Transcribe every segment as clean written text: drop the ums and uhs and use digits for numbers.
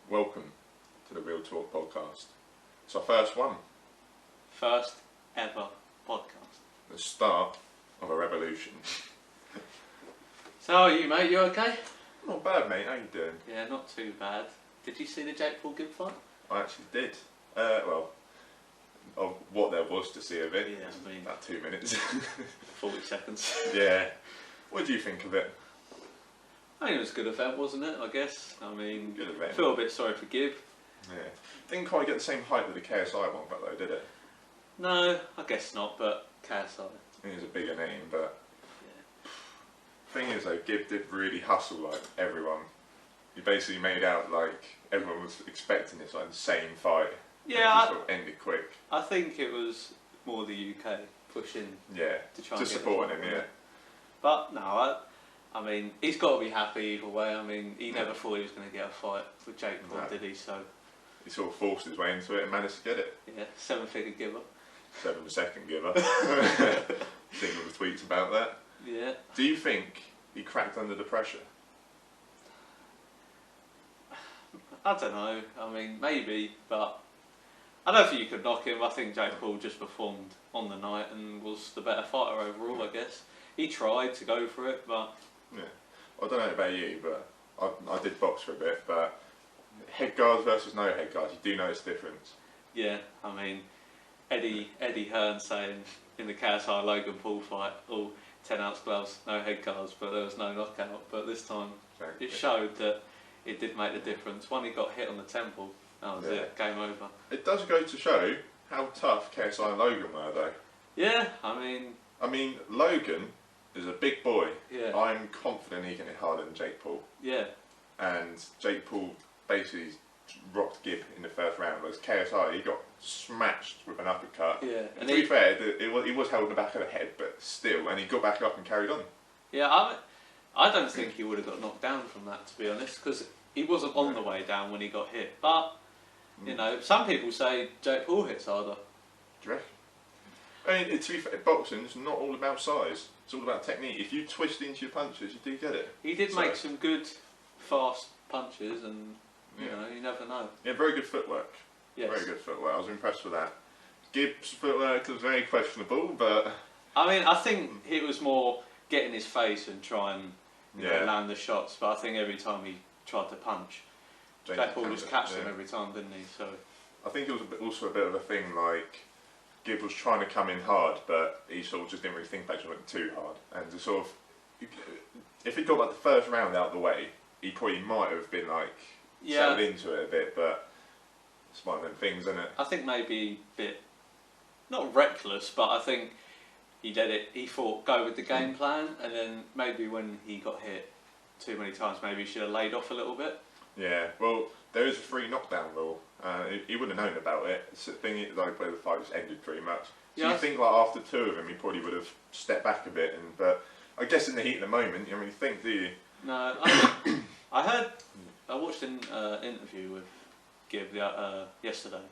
Welcome to the Real Talk podcast. It's our first one. First ever podcast. The start of a revolution. So how are you, mate? You okay? Not bad, mate. How you doing? Yeah, not too bad. Did you see the Jake Paul Gib fight? I actually did. Well, of what there was to see of it. Yeah, I mean, about 2 minutes. 40 seconds. Yeah. What do you think of it? I think it was a good event, wasn't it? I guess. I mean, Good event. I feel a bit sorry for Gib. Yeah. Didn't quite get the same hype with the KSI one, but though, did it? No, I guess not. But KSI. It was a bigger name, but Yeah. thing is though, Gib did really hustle like everyone. He basically made out like everyone was expecting this like the same fight. Yeah. And it just sort of ended quick. I think it was more the UK pushing. Yeah. To try Just and get supporting the him, fight, yeah. But no, I mean, he's got to be happy either way. I mean, he never thought he was going to get a fight with Jake Paul, No. did he? So He sort of forced his way into it and managed to get it. yeah, 7-figure giver. 7-second giver. Seen all the tweets about that. Yeah. Do you think he cracked under the pressure? I don't know. I mean, maybe, but I don't think you could knock him. I think Jake Paul just performed on the night and was the better fighter overall, I guess. He tried to go for it, but... Yeah. I don't know about you, but I did box for a bit, but head guards versus no head guards, you do notice the difference. Yeah, I mean, Eddie Hearn saying in the KSI Logan Paul fight, all 10-ounce gloves, no head guards, but there was no knockout. But this time, Exactly. it showed that it did make the difference. When he got hit on the temple, that was it, game over. It does go to show how tough KSI and Logan were, though. Yeah, I mean, Logan is a big boy. yeah, I'm confident he can hit harder than Jake Paul. yeah, And Jake Paul basically rocked Gibb in the first round, whereas KSI, he got smashed with an uppercut. yeah. And to be fair, he was held in the back of the head, but still, and he got back up and carried on. Yeah, I don't think he would have got knocked down from that, to be honest, because he wasn't on the way down when he got hit. But, you know, some people say Jake Paul hits harder. Do you reckon? I mean, to be fair, boxing's not all about size. It's all about technique. If you twist into your punches, you do get it. He did make some good, fast punches, and, you know, you never know. Yeah, very good footwork. Yes. Very good footwork. I was impressed with that. Gibbs' footwork was very questionable, but... I mean, I think it was more get in his face and try and you know, land the shots, but I think every time he tried to punch, Jake Paul just catched him every time, didn't he? So I think it was also a bit of a thing, like, Gibb was trying to come in hard, but he sort of just didn't really think about it, just went too hard. And to sort of, if he got like the first round out of the way, he probably might have been like, settled into it a bit, but it's one of them things, isn't it? I think maybe a bit, not reckless, but I think he did it, he thought go with the game plan, and then maybe when he got hit too many times, maybe he should have laid off a little bit. Yeah, well, there is a 3 knockdown rule. He wouldn't have known about it. It's the thing, like, where the fight just ended pretty much. So you think, like, after 2 of them, he probably would have stepped back a bit. But I guess in the heat of the moment, you don't really think, do you? No, I watched an interview with Gibb yesterday,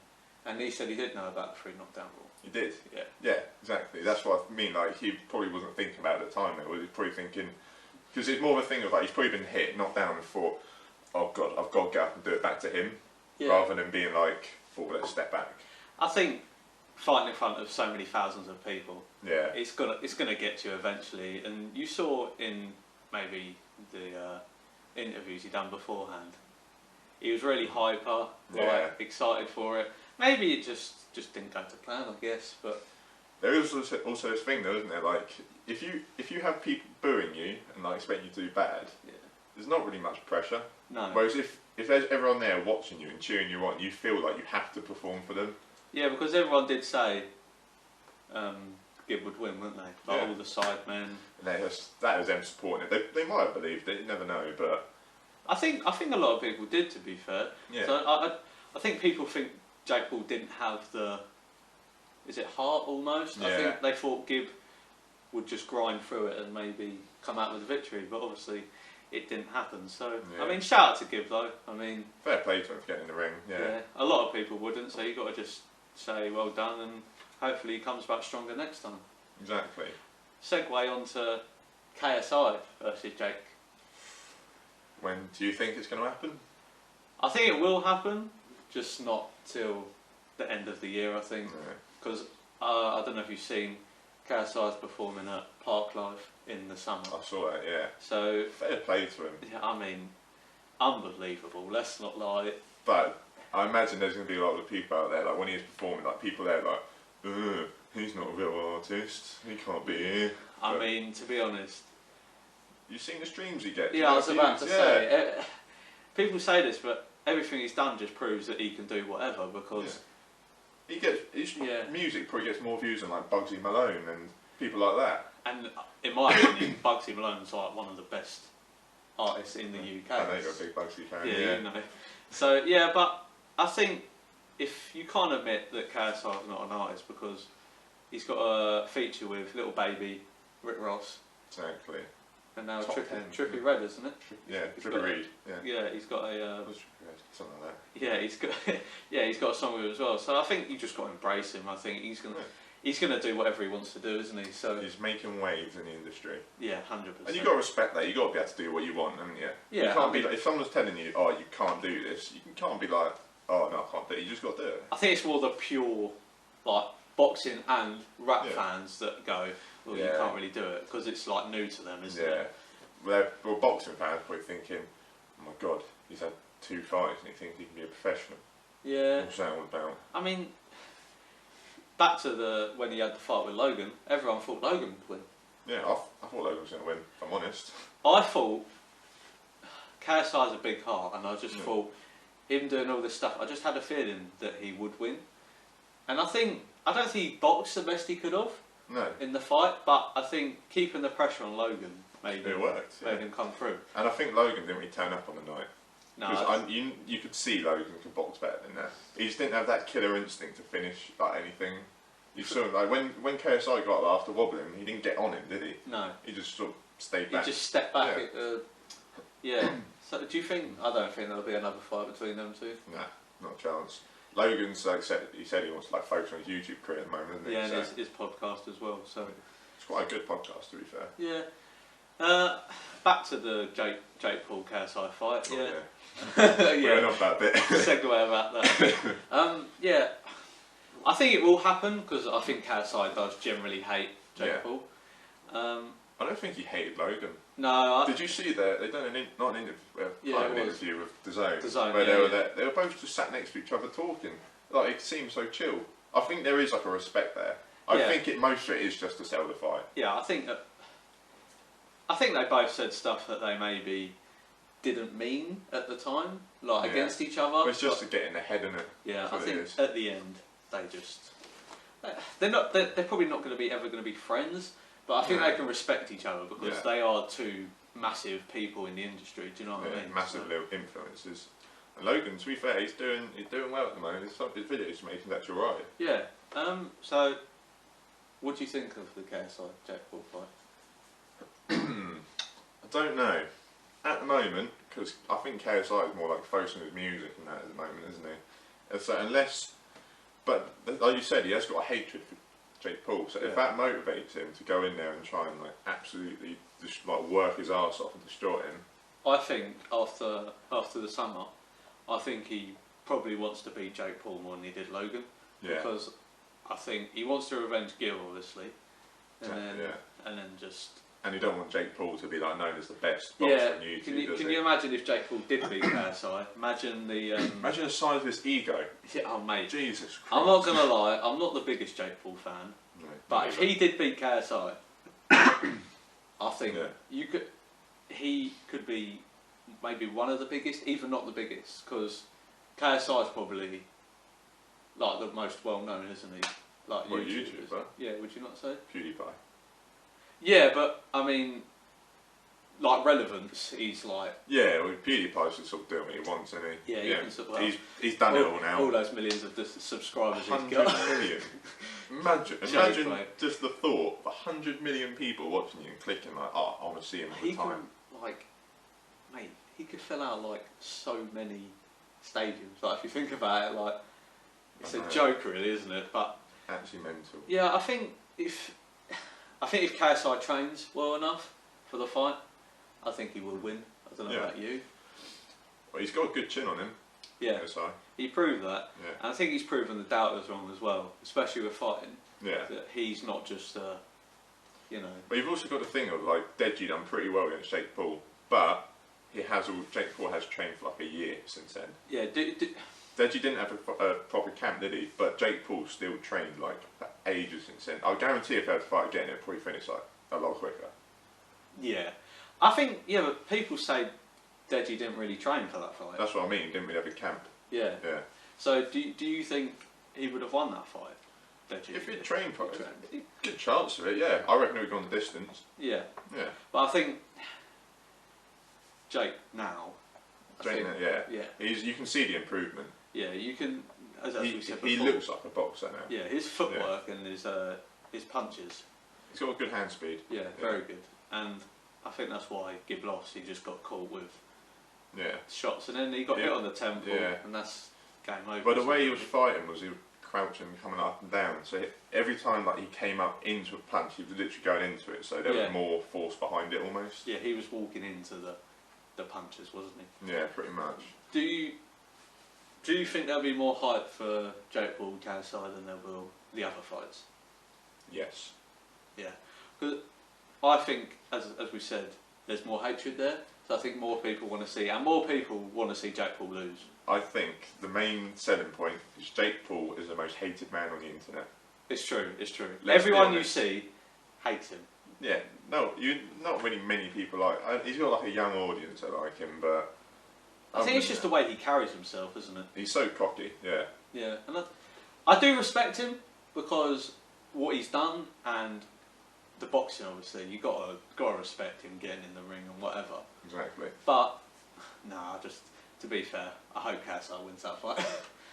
and he said he did know about the 3 knockdown rule. He did? Yeah. Yeah, exactly. That's what I mean. Like, he probably wasn't thinking about it at the time. He was probably thinking, because it's more of a thing of like, he's probably been hit, knocked down, and thought, oh God, I've got to get up and do it back to him, rather than being like, oh, let's step back. I think fighting in front of so many thousands of people, yeah, it's gonna get you eventually. And you saw in maybe the interviews he done beforehand, he was really hyper, like, excited for it. Maybe it just didn't go to plan, I guess. But there is also this thing, though, isn't there? Like, if you have people booing you and like expect you to do bad, there's not really much pressure. No. Whereas if there's everyone there watching you and cheering you on, you feel like you have to perform for them. Yeah, because everyone did say Gibb would win, wouldn't they? Like all the side men. And that was them supporting it. They might have believed it, you never know, but I think a lot of people did, to be fair. Yeah. So I think people think Jake Paul didn't have the, is it heart almost? Yeah. I think they thought Gibb would just grind through it and maybe come out with a victory, but obviously it didn't happen. So I mean, shout out to Gibb though. I mean, fair play to him for getting in the ring. Yeah. A lot of people wouldn't, so you got to just say well done, and hopefully he comes back stronger next time. Exactly. Segue on to KSI versus Jake. When do you think it's going to happen? I think it will happen, just not till the end of the year, I think. Yeah. Because I don't know if you've seen KSI's performing at Parklife in the summer. I saw that, yeah. So Fair play to him. yeah, I mean, unbelievable. Let's not lie. But I imagine there's going to be a lot of people out there, like when he's performing, like people there like, ugh, he's not a real artist, he can't be here. I mean, to be honest. You've seen the streams he gets? Yeah, I was about to say, people say this, but everything he's done just proves that he can do whatever, because... He gets, his music probably gets more views than like Bugsy Malone and people like that. And in my opinion, Bugsy Malone's like one of the best artists in the UK. I know you're a big Bugsy fan. Yeah, you know. So yeah, but I think if you can't admit that KSI's not an artist, because he's got a feature with Little Baby, Rick Ross, Exactly. and now Top 10, Trippie Redd, isn't it? Yeah, Trippie Reed. Yeah. Yeah, he's got a. Something like that. Yeah, he's got a song with it as well. So I think you just got to embrace him. I think he's gonna do whatever he wants to do, isn't he? So he's making waves in the industry. Yeah, 100%. And you got to respect that. You got to be able to do what you want, haven't you? Yeah. You can't be like, if someone's telling you, oh, you can't do this, you can't be like, oh no, I can't do it. You just got to do it. I think it's more the pure, like boxing and rap fans that go, well, you can't really do it because it's like new to them, isn't it? Well, boxing fans probably thinking, oh my god, he's had 2 fights and he thinks he can be a professional. Yeah. What's that all about? I mean, back to when he had the fight with Logan, everyone thought Logan would win. Yeah, I thought Logan was going to win, if I'm honest. I thought KSI's a big heart, and I just thought him doing all this stuff, I just had a feeling that he would win. And I don't think he boxed the best he could have in the fight, but I think keeping the pressure on Logan made him come through. And I think Logan didn't really turn up on the night. No, you could see Logan could box better than that. He just didn't have that killer instinct to finish like anything. You saw him, like when KSI got up after wobbling, he didn't get on him, did he? No. He just sort of stayed back. He just stepped back. So do you think? I don't think there'll be another fight between them two. Nah, not a chance. Logan's he said he wants to like focus on his YouTube career at the moment, isn't he? Yeah, and his podcast as well. So it's quite a good podcast, to be fair. Yeah. Back to the Jake Paul KSI fight. Oh, yeah. We're off that bit. Segue about that. Yeah. I think it will happen because I think KSI does generally hate Jake Paul. I don't think he hated Logan. No. Did you see that they done an interview with DAZN where they were both just sat next to each other talking. Like it seemed so chill. I think there is like a respect there. I think most of it is just to sell the fight. Yeah, I think they both said stuff that they maybe didn't mean at the time, like against each other. Well, it's just to get in the head, isn't it? Yeah, I think at the end they're probably not going to be ever going to be friends, but I think they can respect each other because they are two massive people in the industry. Do you know what I mean? Massive little influences. And Logan, to be fair, he's doing well at the moment. His videos making that's alright. Yeah. So, what do you think of the KSI Jake Paul fight? I don't know. At the moment, because I think KSI is more like focusing on his music and that at the moment, isn't he? And so but like you said, he has got a hatred for Jake Paul. So if that motivates him to go in there and try and like absolutely just like work his arse off and destroy him, I think after the summer, I think he probably wants to beat Jake Paul more than he did Logan. Yeah. Because I think he wants to revenge Gil, obviously, and then just. And you don't want Jake Paul to be like known as the best boxer on YouTube. Can you imagine if Jake Paul did beat KSI? Imagine the imagine the size of his ego. Yeah, oh mate. Jesus Christ. I'm not gonna lie, I'm not the biggest Jake Paul fan. No, but if he did beat KSI, I think he could be maybe one of the biggest, even not the biggest, because KSI is probably like the most well known, isn't he? Like YouTuber. Yeah, would you not say? PewDiePie. Yeah, but I mean, like relevance, he's like. Yeah, well, PewDiePie's just sort of doing what he wants, isn't he? Yeah, he can sort of, he's done it all now. All those millions of subscribers he's got. 100 million. Imagine just the thought of 100 million people watching you and clicking like, oh, I want to see him all the time. Mate, he could fill out like so many stadiums. Like if you think about it, like it's a joke, really, isn't it? But actually mental. Yeah, I think if KSI trains well enough for the fight, I think he will win. I don't know about you. Well, he's got a good chin on him. Yeah, KSI. he proved that, Yeah. and I think he's proven the doubters wrong as well, especially with fighting. Yeah. That he's not just, you know. But you've also got the thing of like Deji done pretty well against Jake Paul, but Jake Paul has trained for like a year since then. Yeah. Deji didn't have a proper camp, did he? But Jake Paul still trained like for ages since then. I guarantee if they had to fight again, it'd probably finish like a lot quicker. Yeah, I think but people say Deji didn't really train for that fight. That's what I mean. Didn't really have a camp. Yeah. Yeah. So do you think he would have won that fight, Deji? If he'd trained for it, good chance of it. Yeah, I reckon he'd gone the distance. Yeah. Yeah. But I think Jake now. Yeah. You can see the improvement. Yeah, you can. As we said before, he looks like a boxer now. Yeah, his footwork and his punches. He's got a good hand speed. Yeah, very good. And I think that's why Gib lost. He just got caught with shots, and then he got hit on the temple, and that's game over. But the way he was fighting was he was crouching, coming up and down. So every time like he came up into a punch, he was literally going into it. So there was more force behind it almost. Yeah, he was walking into the punches, wasn't he? Yeah, pretty much. Do you think there'll be more hype for Jake Paul KSI than there will the other fights? Yes. Yeah, because I think, as we said, there's more hatred there. So I think more people want to see, and more people want to see Jake Paul lose. I think the main selling point is Jake Paul is the most hated man on the internet. It's true. It's true. Let's Everyone you see hates him. Yeah. No, not really many people like. He's got like a young audience that like him, but I think it's just the way he carries himself, isn't it? He's so cocky. Yeah. Yeah, and I do respect him because what he's done and the boxing, obviously, you gotta respect him getting in the ring and whatever. Exactly. But to be fair, I hope KSI wins that fight.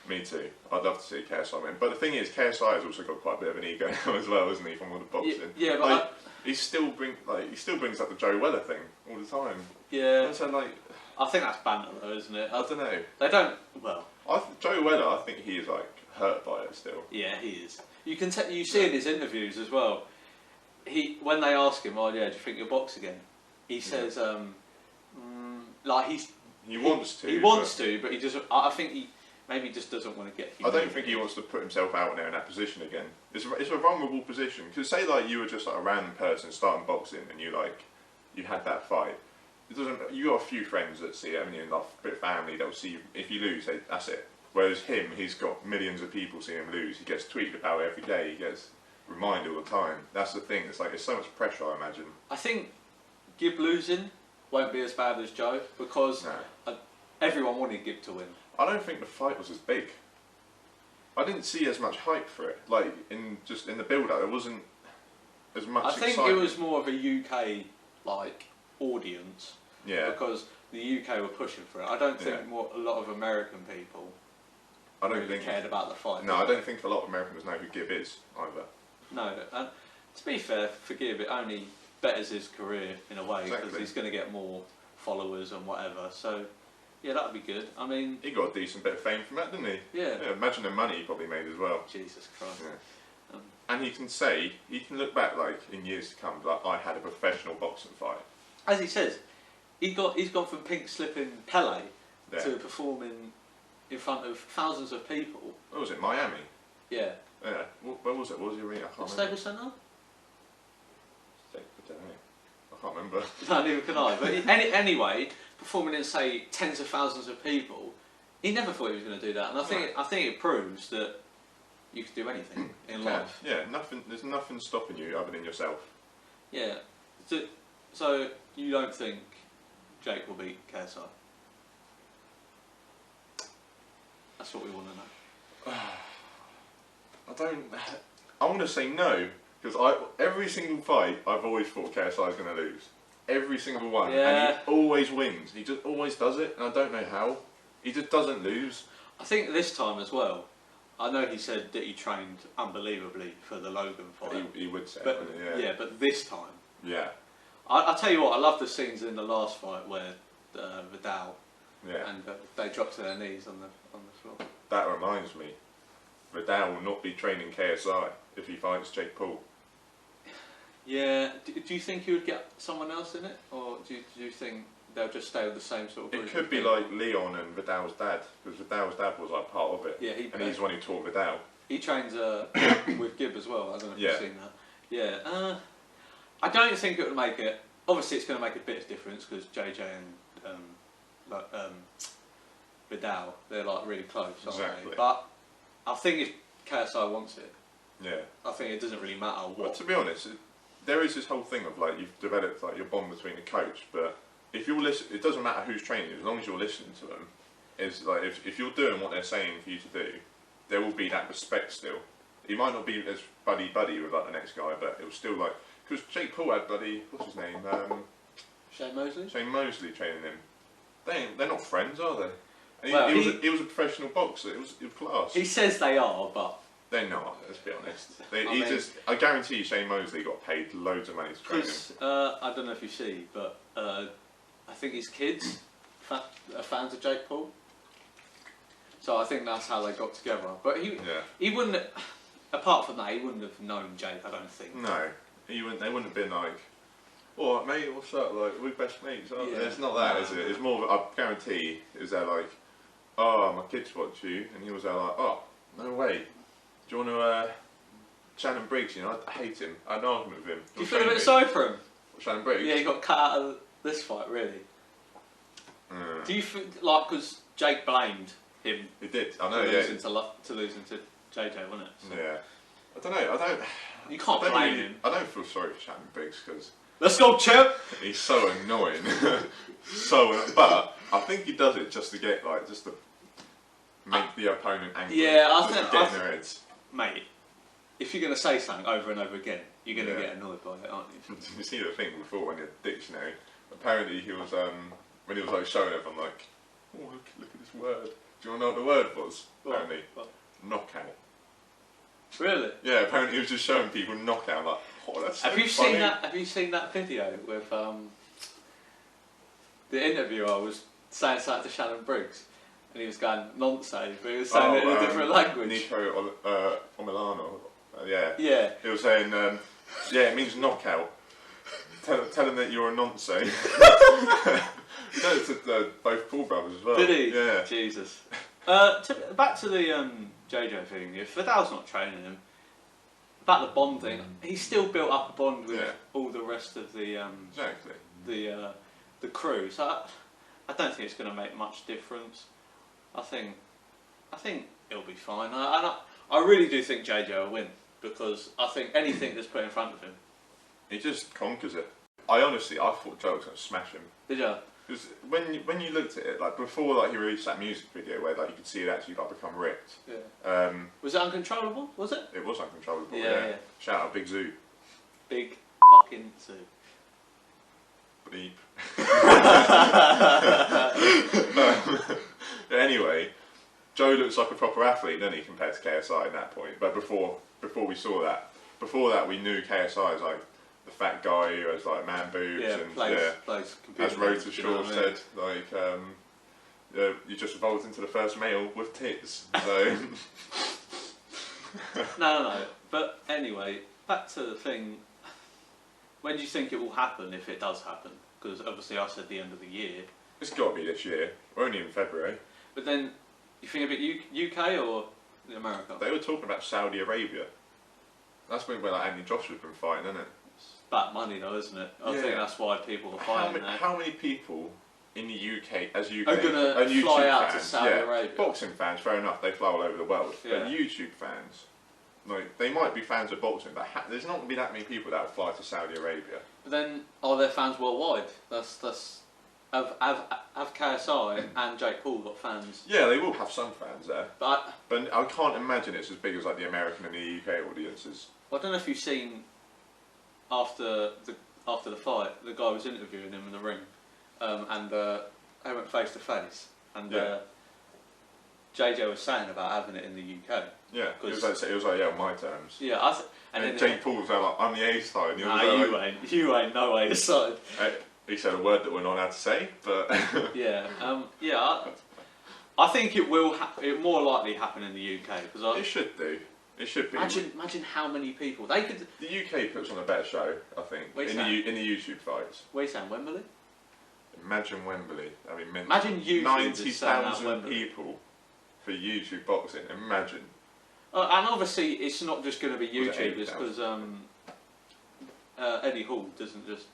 Me too. I'd love to see KSI win. But the thing is, KSI has also got quite a bit of an ego now as well, isn't he, from all the boxing? Yeah, but like, he still brings up the Joe Weller thing all the time. Yeah. And so like, I think that's banter though, isn't it? I don't know. They don't. Well, Joe Weller, I think he is like hurt by it still. Yeah, he is. You can you see in his interviews as well. When they ask him, "Oh yeah, do you think you'll box again?" He says, like he wants to. He wants to, but he doesn't. I think he maybe just doesn't want to get. I don't think he wants to put himself out there in that position again. It's a vulnerable position. Because say like you were just like a random person starting boxing and you had that fight. It doesn't. You got a few friends that see it, and you got a bit of family that will see you. If you lose, that's it. Whereas him, he's got millions of people seeing him lose. He gets tweeted about it every day. He gets reminded all the time. That's the thing. It's like it's so much pressure. I imagine. I think Gib losing won't be as bad as Joe because everyone wanted Gib to win. I don't think the fight was as big. I didn't see as much hype for it. Like in the build-up, there wasn't as much. I think excitement. it was more of a UK audience. Yeah. Because the UK were pushing for it. I don't think a lot of American people. I don't think cared about the fight. No, I don't think a lot of Americans know who Gib is either. No, and to be fair, for Gib, it only betters his career in a way because he's going to get more followers and whatever. So, yeah, that would be good. I mean, he got a decent bit of fame from that, didn't he? Yeah. Imagine the money he probably made as well. Jesus Christ. Yeah. And he can look back like in years to come, like I had a professional boxing fight. As he says, he's gone from pink slipping Pele to performing in front of thousands of people. What was it, Miami? Yeah. Yeah. Where was it? What was the arena? I can't remember. Staples Centre? I can't remember. No, neither can I. But anyway, performing in say tens of thousands of people, he never thought he was going to do that. And I think it proves that you can do anything in life. Yeah, nothing. There's nothing stopping you other than yourself. Yeah. So you don't think Jake will beat KSI? That's what we want to know. I want to say no because every single fight I've always thought KSI is going to lose. Every single one, and he always wins. He just always does it, and I don't know how. He just doesn't lose. I think this time as well. I know he said that he trained unbelievably for the Logan fight. He would say, but yeah. But this time, yeah. I tell you what, I love the scenes in the last fight where Vidal and they dropped to their knees on the floor. That reminds me, Vidal will not be training KSI if he fights Jake Paul. Yeah. Do you think he would get someone else in it, or do you think they'll just stay with the same sort of group. It could be like Leon and Vidal's dad, because Vidal's dad was like part of it. Yeah, and he's the one who taught Vidal. He trains with Gib as well. I don't know if you've seen that. Yeah. I don't think it would make it. Obviously, it's going to make a bit of difference because JJ and Vidal, they're like really close, aren't they? But I think if KSI wants it, I think it doesn't really matter what. Well, to be honest, there is this whole thing of like you've developed like your bond between the coach, but if you listen, it doesn't matter who's training you as long as you're listening to them. It's like if you're doing what they're saying for you to do, there will be that respect still. He might not be as buddy with like the next guy, but it was still like because Jake Paul had what's his name? Shane Mosley. Shane Mosley training him. They're not friends, are they? And well, he was a professional boxer. It was class. He says they are, but they're not. Let's be honest. I guarantee you, Shane Mosley got paid loads of money to train him. I don't know if you see, but I think his kids are fans of Jake Paul. So I think that's how they got together. But he wouldn't. Apart from that, he wouldn't have known Jake. I don't think. No, they wouldn't have been like, "Oh, mate, what's up? Like, we're best mates." It's not that, is it? It's more. I guarantee, is there like, "Oh, my kids watch you," and he was there like, "Oh, no way. Do you want to?" Shannon Briggs, you know, I hate him. I had an argument with him. Do you feel a bit sorry for him? Shannon Briggs. Yeah, he got cut out of this fight, really. Do you think, like, because Jake blamed him? He did. I know. To losing to JJ, wasn't it? So. Yeah. I don't know. You can't blame him. I don't feel sorry for Shannon Briggs because. Let's go, champ. He's so annoying. But I think he does it just to get just to make the opponent angry. Yeah, I think get in their heads. Mate, if you're going to say something over and over again, you're going to get annoyed by it, aren't you? You see the thing before in the dictionary. Apparently, he was when he was like showing everyone like, oh look at this word. Do you want to know what the word was? Apparently, knockout. Really? Yeah. Apparently, he was just showing people knockout. Like, oh, that's so funny. Have you seen that video with the interviewer was saying something to Shannon Briggs? And he was going nonsense, but he was saying it in a different language. Nico Omilano, yeah. Yeah. He was saying, it means knockout. Tell him that you're a nonsense. No, to both Paul brothers as well. Did he? Yeah. Jesus. Back to the JJ thing. If Vidal's not training him, about the bond thing, he's still built up a bond with all the rest of the the crew. So I don't think it's going to make much difference. I think it'll be fine. I really do think JJ will win because I think anything that's put in front of him, he just conquers it. I thought Joe was going to smash him. Did you? Because when you looked at it, like before, he released that music video where you could see it actually become ripped. Yeah. Was it uncontrollable? Was it? It was uncontrollable. Yeah. Shout out Big Zoo. Big fucking Zoo. Bleep. Anyway, Joe looks like a proper athlete, doesn't he, compared to KSI at that point? But before we saw that, we knew KSI as the fat guy who has man boobs and plays as Rota Shaw said, you just evolved into the first male with tits. So no. But anyway, back to the thing. When do you think it will happen, if it does happen? Because obviously I said the end of the year. It's got to be this year. We're only in February. But then, you think a bit UK or America? They were talking about Saudi Arabia. That's where Andy Joshua's been fighting, isn't it? It's about money though, isn't it? I think that's why people are fighting there. How many people in the UK, are going to fly out to Saudi Arabia? Boxing fans, fair enough, they fly all over the world. Yeah. But YouTube fans, they might be fans of boxing, but there's not going to be that many people that will fly to Saudi Arabia. But then, are there fans worldwide? Have KSI and Jake Paul got fans? Yeah, they will have some fans there. But I can't imagine it's as big as the American and the UK audiences. Well, I don't know if you've seen after the fight, the guy was interviewing him in the ring, and they went face to face, and JJ was saying about having it in the UK. Yeah, it was on my terms. Yeah, and then Jake Paul was I'm the A side. You ain't no A side. He said a word that we're not allowed to say, but I think it will. It more likely happen in the UK because it should do. It should be. Imagine how many people they could. The UK puts on a better show, I think, in the YouTube fights. Where are you saying, Wembley? Imagine Wembley. I mean, Imagine YouTube just selling out 90,000 Wembley. people for YouTube boxing. Imagine. And obviously, it's not just going to be Was it YouTubers 8,000? because Eddie Hall doesn't just.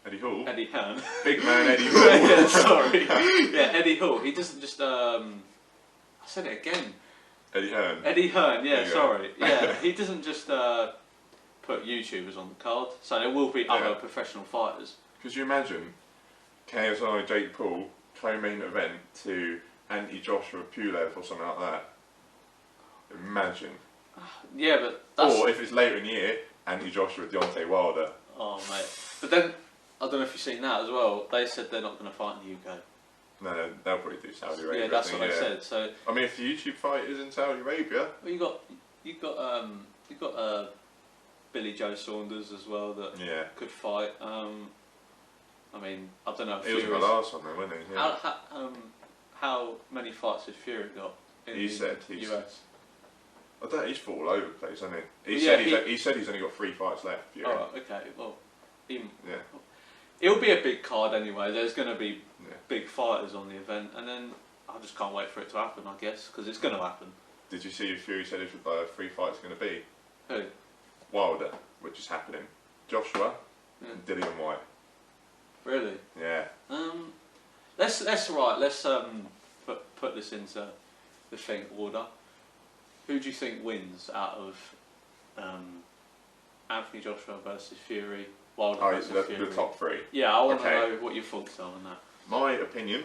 Eddie Hall? Eddie Hearn. Big man Eddie Hall. Yeah, sorry. Yeah, Eddie Hall. He doesn't just. I said it again. Eddie Hearn. Eddie Hearn, yeah, There you sorry. Yeah, he doesn't just put YouTubers on the card. So there will be other professional fighters. Could you imagine KSI Jake Paul co-main event to anti-Joshua Pulev or something like that? Imagine. Yeah, but that's... Or if it's later in the year, anti-Joshua Deontay Wilder. Oh, mate. But then, I don't know if you've seen that as well, they said they're not going to fight in the UK. No, they'll probably do Saudi Arabia. Yeah, that's what they said. So I mean, if the YouTube fight is in Saudi Arabia, well, you got Billy Joe Saunders as well that could fight. I mean, I don't know. If he was the last one, though, wasn't he? Yeah. How many fights has Fury got in the US? I don't. He's fought all over the place, hasn't he? He said he's only got 3 fights left. Fury. Oh, okay. Well, it'll be a big card anyway. There's going to be big fighters on the event, and then I just can't wait for it to happen. I guess because it's going to happen. Did you see who Fury said his 3 fights are going to be? Who? Wilder, which is happening. Joshua and Dillian White. Really? Yeah. Let's put this into the thing order. Who do you think wins out of Anthony Joshua versus Fury, Wilder versus Fury? The top 3. Yeah, I want to know what your thoughts are on that. My opinion,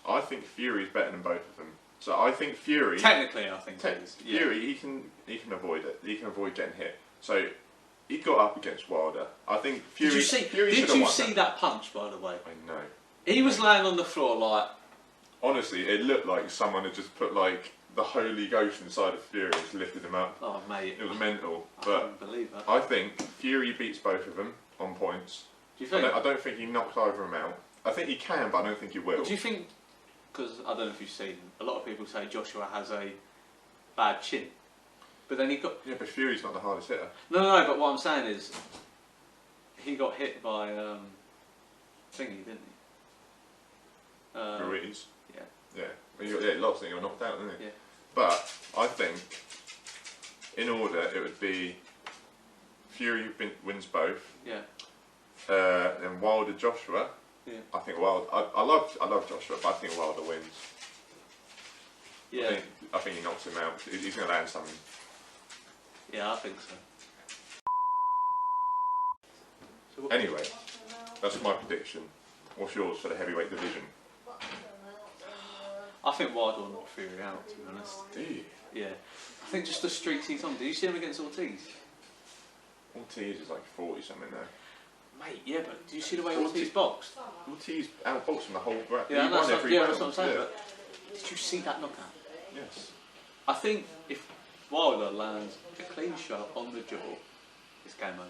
I think Fury's better than both of them. So I think Fury. Technically, I think Fury, he can avoid it. He can avoid getting hit. So he got up against Wilder. I think Fury. Did you see that punch, by the way? I know. He was laying on the floor like. Honestly, it looked like someone had just put like the Holy Ghost inside of Fury and just lifted him up. Oh mate, it was mental. I can't believe that. I think Fury beats both of them on points. Do you think? I don't think he knocks either of them out. I think he can, but I don't think he will. Do you think? Because I don't know if you've seen, a lot of people say Joshua has a bad chin, but then he got. Yeah, but Fury's not the hardest hitter. No. But what I'm saying is, he got hit by thingy, didn't he? Ruiz. Yeah. Yeah. Well, he lost and he got knocked out, didn't he? Yeah. But I think, in order, it would be Fury wins both. Yeah. Then Wilder Joshua. Yeah. I think Wilder. I love Joshua, but I think Wilder wins. Yeah. I think he knocks him out. He's going to land something. Yeah, I think so. Anyway, that's my prediction. What's yours for the heavyweight division? I think Wilder will knock Fury out, to be honest. Do you? Yeah. I think just the streaks he's on. Did you see him against Ortiz? Ortiz is like 40 something now. Mate, yeah, but do you see the way Ortiz boxed? Ortiz outboxed him the whole breath. Yeah, that's what I'm saying. But did you see that knockout? Yes. I think if Wilder lands a clean shot on the jaw, it's game over.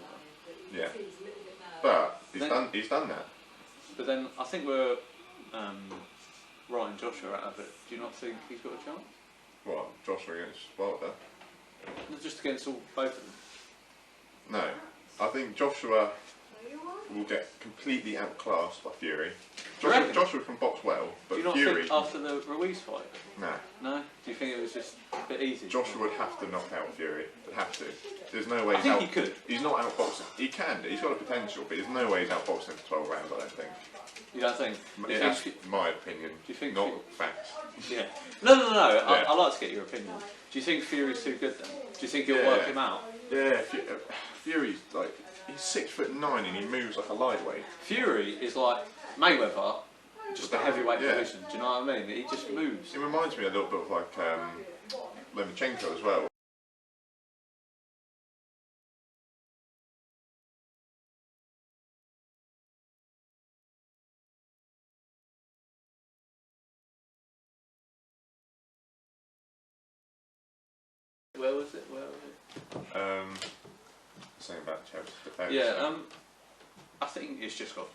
Yeah. But he's done that. But then I think we're writing Joshua out of it. Do you not think he's got a chance? What, Joshua against Wilder? Not just against both of them. No. I think Joshua will get completely outclassed by Fury. Joshua can box well, but do you not Fury... think after the Ruiz fight? Nah. No? Do you think it was just a bit easy? Joshua would have to knock out Fury. Would have to. There's no way I think he could. He's not outboxing. He can do. He's got a potential, but there's no way he's outboxing him for 12 rounds, I don't think. You don't think? That's my opinion. Do you think? Not facts. Yeah. No. Yeah. I'd like to get your opinion. Do you think Fury's too good then? Do you think he'll work him out? Yeah. Fury's like... He's 6'9" and he moves like a lightweight. Fury is like Mayweather, just a heavyweight division. Do you know what I mean? He just moves. It reminds me a little bit of like Lomachenko as well. Where was it? Saying about Chelsea's defence. Yeah, I think it's just got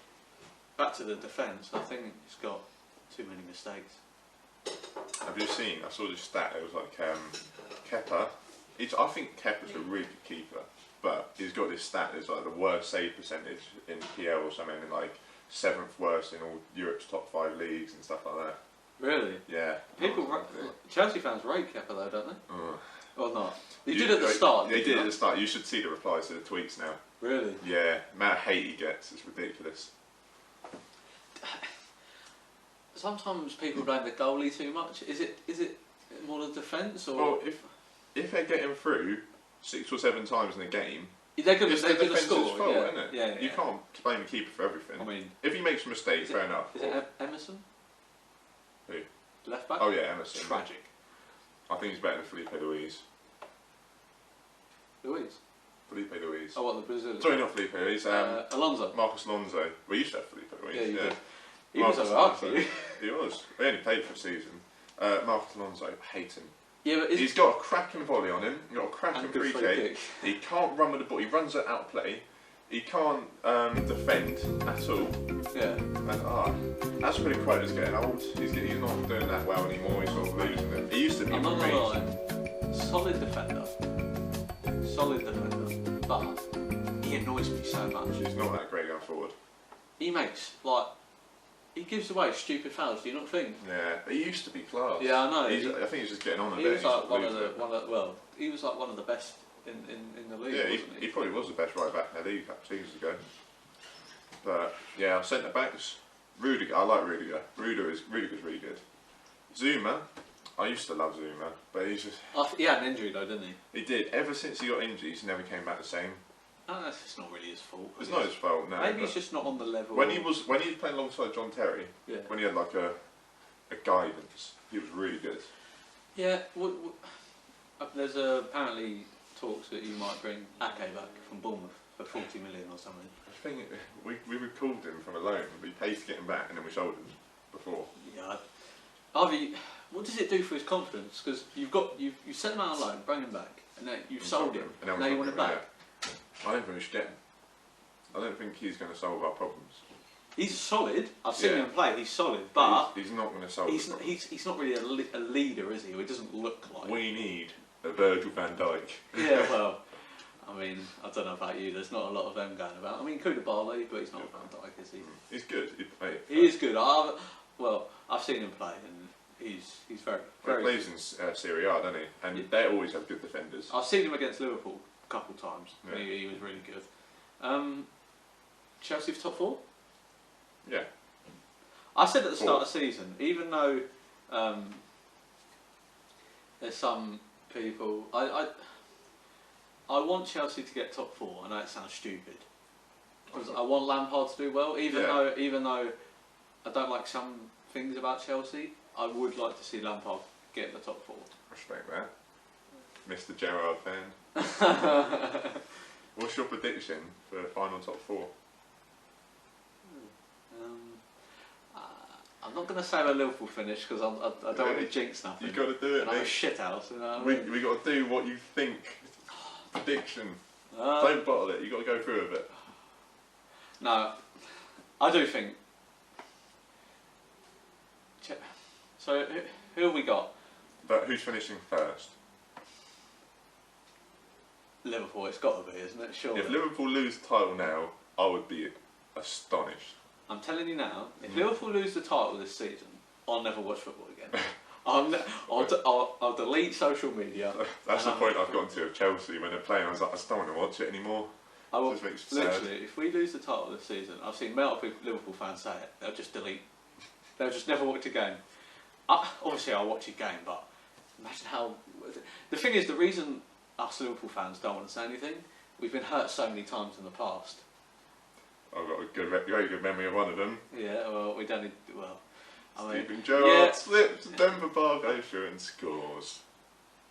back to the defence. I think it's got too many mistakes. Have you seen? I saw this stat. It was like Kepa. I think Kepa's a really good keeper, but he's got this stat. It's like the worst save percentage in PL or something in like 7th worst in all Europe's top 5 leagues and stuff like that. Really? Yeah. Chelsea fans rate Kepa though, don't they? Or not? They You- did at the start. They did at the start. You should see the replies to the tweets now. Really? Yeah, the amount of hate he gets is ridiculous. Sometimes people blame the goalie too much. Is it more the defence or? Well, if they're getting through 6 or 7 times in a game, they're going it's to the defence's score, fault, yeah. isn't it? Yeah. You can't blame the keeper for everything. I mean, if he makes a mistake, fair enough. Is it Emerson? Who? Left back? Oh yeah, Emerson. Tragic. I think he's better than Felipe Luis. Felipe Luis. Oh, what, the Brazilian? Sorry, not Felipe Luis. Alonso. Marcus Alonso. We used to have Felipe Luis. Yeah, you did. He Marcus was alright for you. He was. We only played for a season. Marcus Alonso, hate him. Yeah, but he's got a cracking volley on him. He's got a cracking free kick. kick. He can't run with the ball. He runs at outplay. He can't defend at all. Yeah. And that's pretty quite. He's getting old. He's not doing that well anymore. He's sort of losing it. He used to be. I'm not gonna lie. Solid defender, but he annoys me so much. He's not that great going forward. He makes he gives away stupid fouls. Do you not think? Yeah, but he used to be class. Yeah, I know. I think he's just getting on a He bit. was like he was like one of the best in the league. Yeah, wasn't he probably was the best right back in the league a couple of seasons ago. But yeah, our centre backs, Rudiger. I like Rudiger. Rudiger's really good. Zuma, I used to love Zuma, but he's just. He had an injury though, didn't he? He did. Ever since he got injured, he's never came back the same. Oh, that's just not really his fault. It's not his fault. No. Maybe he's just not on the level. When he was playing alongside John Terry, when he had like a guidance, he was really good. Yeah. There's apparently talks that you might bring Ake back from Bournemouth for 40 million or something. I think we recalled him from a loan. We paid to get him back, and then we sold him before. Yeah. What does it do for his confidence? Because you sent him out on loan, bring him back, and then you've sold him. And now you want him back. Yeah. I don't think we should get him. I don't think he's going to solve our problems. He's solid. I've seen him play. He's solid, but he's not going to solve. He's not really a leader, is he? Or he doesn't look like. We need a Virgil van Dijk. Yeah, well, I mean, I don't know about you. There's not a lot of them going about. I mean, Koulibaly, but he's not Van Dijk, is he? He's good. He is good. I've seen him play, and he's very he plays in Serie A, doesn't he? And they always have good defenders. I've seen him against Liverpool a couple of times. Yeah. He was really good. Chelsea for top 4? Yeah. I said at the start of the season, even though there's some people, I want Chelsea to get top 4. I know it sounds stupid, because I want Lampard to do well. Even though I don't like some things about Chelsea, I would like to see Lampard get the top 4. Respect that, Mr. Gerrard fan. What's your prediction for the final top 4? I'm not going to say where Liverpool finish because I don't want to jinx nothing. You've got to do it, I'm mate. a shit house. You know what I mean? We got to do what you think. Prediction. Don't bottle it. You got to go through with it. No, I do think. So who have we got? But who's finishing first? Liverpool. It's got to be, isn't it? Sure. If Liverpool lose the title now, I would be astonished. I'm telling you now, if Liverpool lose the title this season, I'll never watch football again. I'll delete social media. That's the point I've gotten to of Chelsea when they're playing. I was like, I just don't want to watch it anymore. It just makes me literally, sad. if we lose the title this season, I've seen multiple Liverpool fans say it. They'll just delete. They'll just never watch a game. Obviously, I'll watch a game, but imagine how. The thing is, the reason us Liverpool fans don't want to say anything, we've been hurt so many times in the past. I've got a very good memory of one of them. Yeah, well, we don't need. Well, I mean, Stephen Gerrard slips Denver Park over and scores.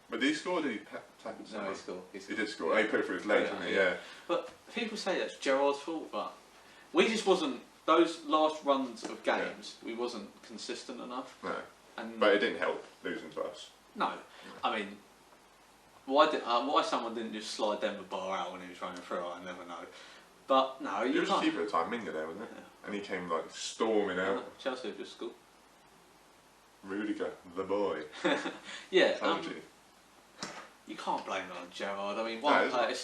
But did he score? Or did he tackle someone? No, he scored. He did score. Oh, he put it through his legs, didn't he? Yeah. But people say that's Gerrard's fault, but we just wasn't. Those last runs of games, we wasn't consistent enough. No. And But it didn't help losing to us. No, I mean, why someone didn't just slide Denver Bar out when he was running through, I never know. But no, you was can't. a keeper at the time, Minga there, wasn't it? Yeah. And he came like storming out. Chelsea have just scored. Rudiger, the boy. Yeah, Told you. you can't blame it on Gerrard. I mean, one player.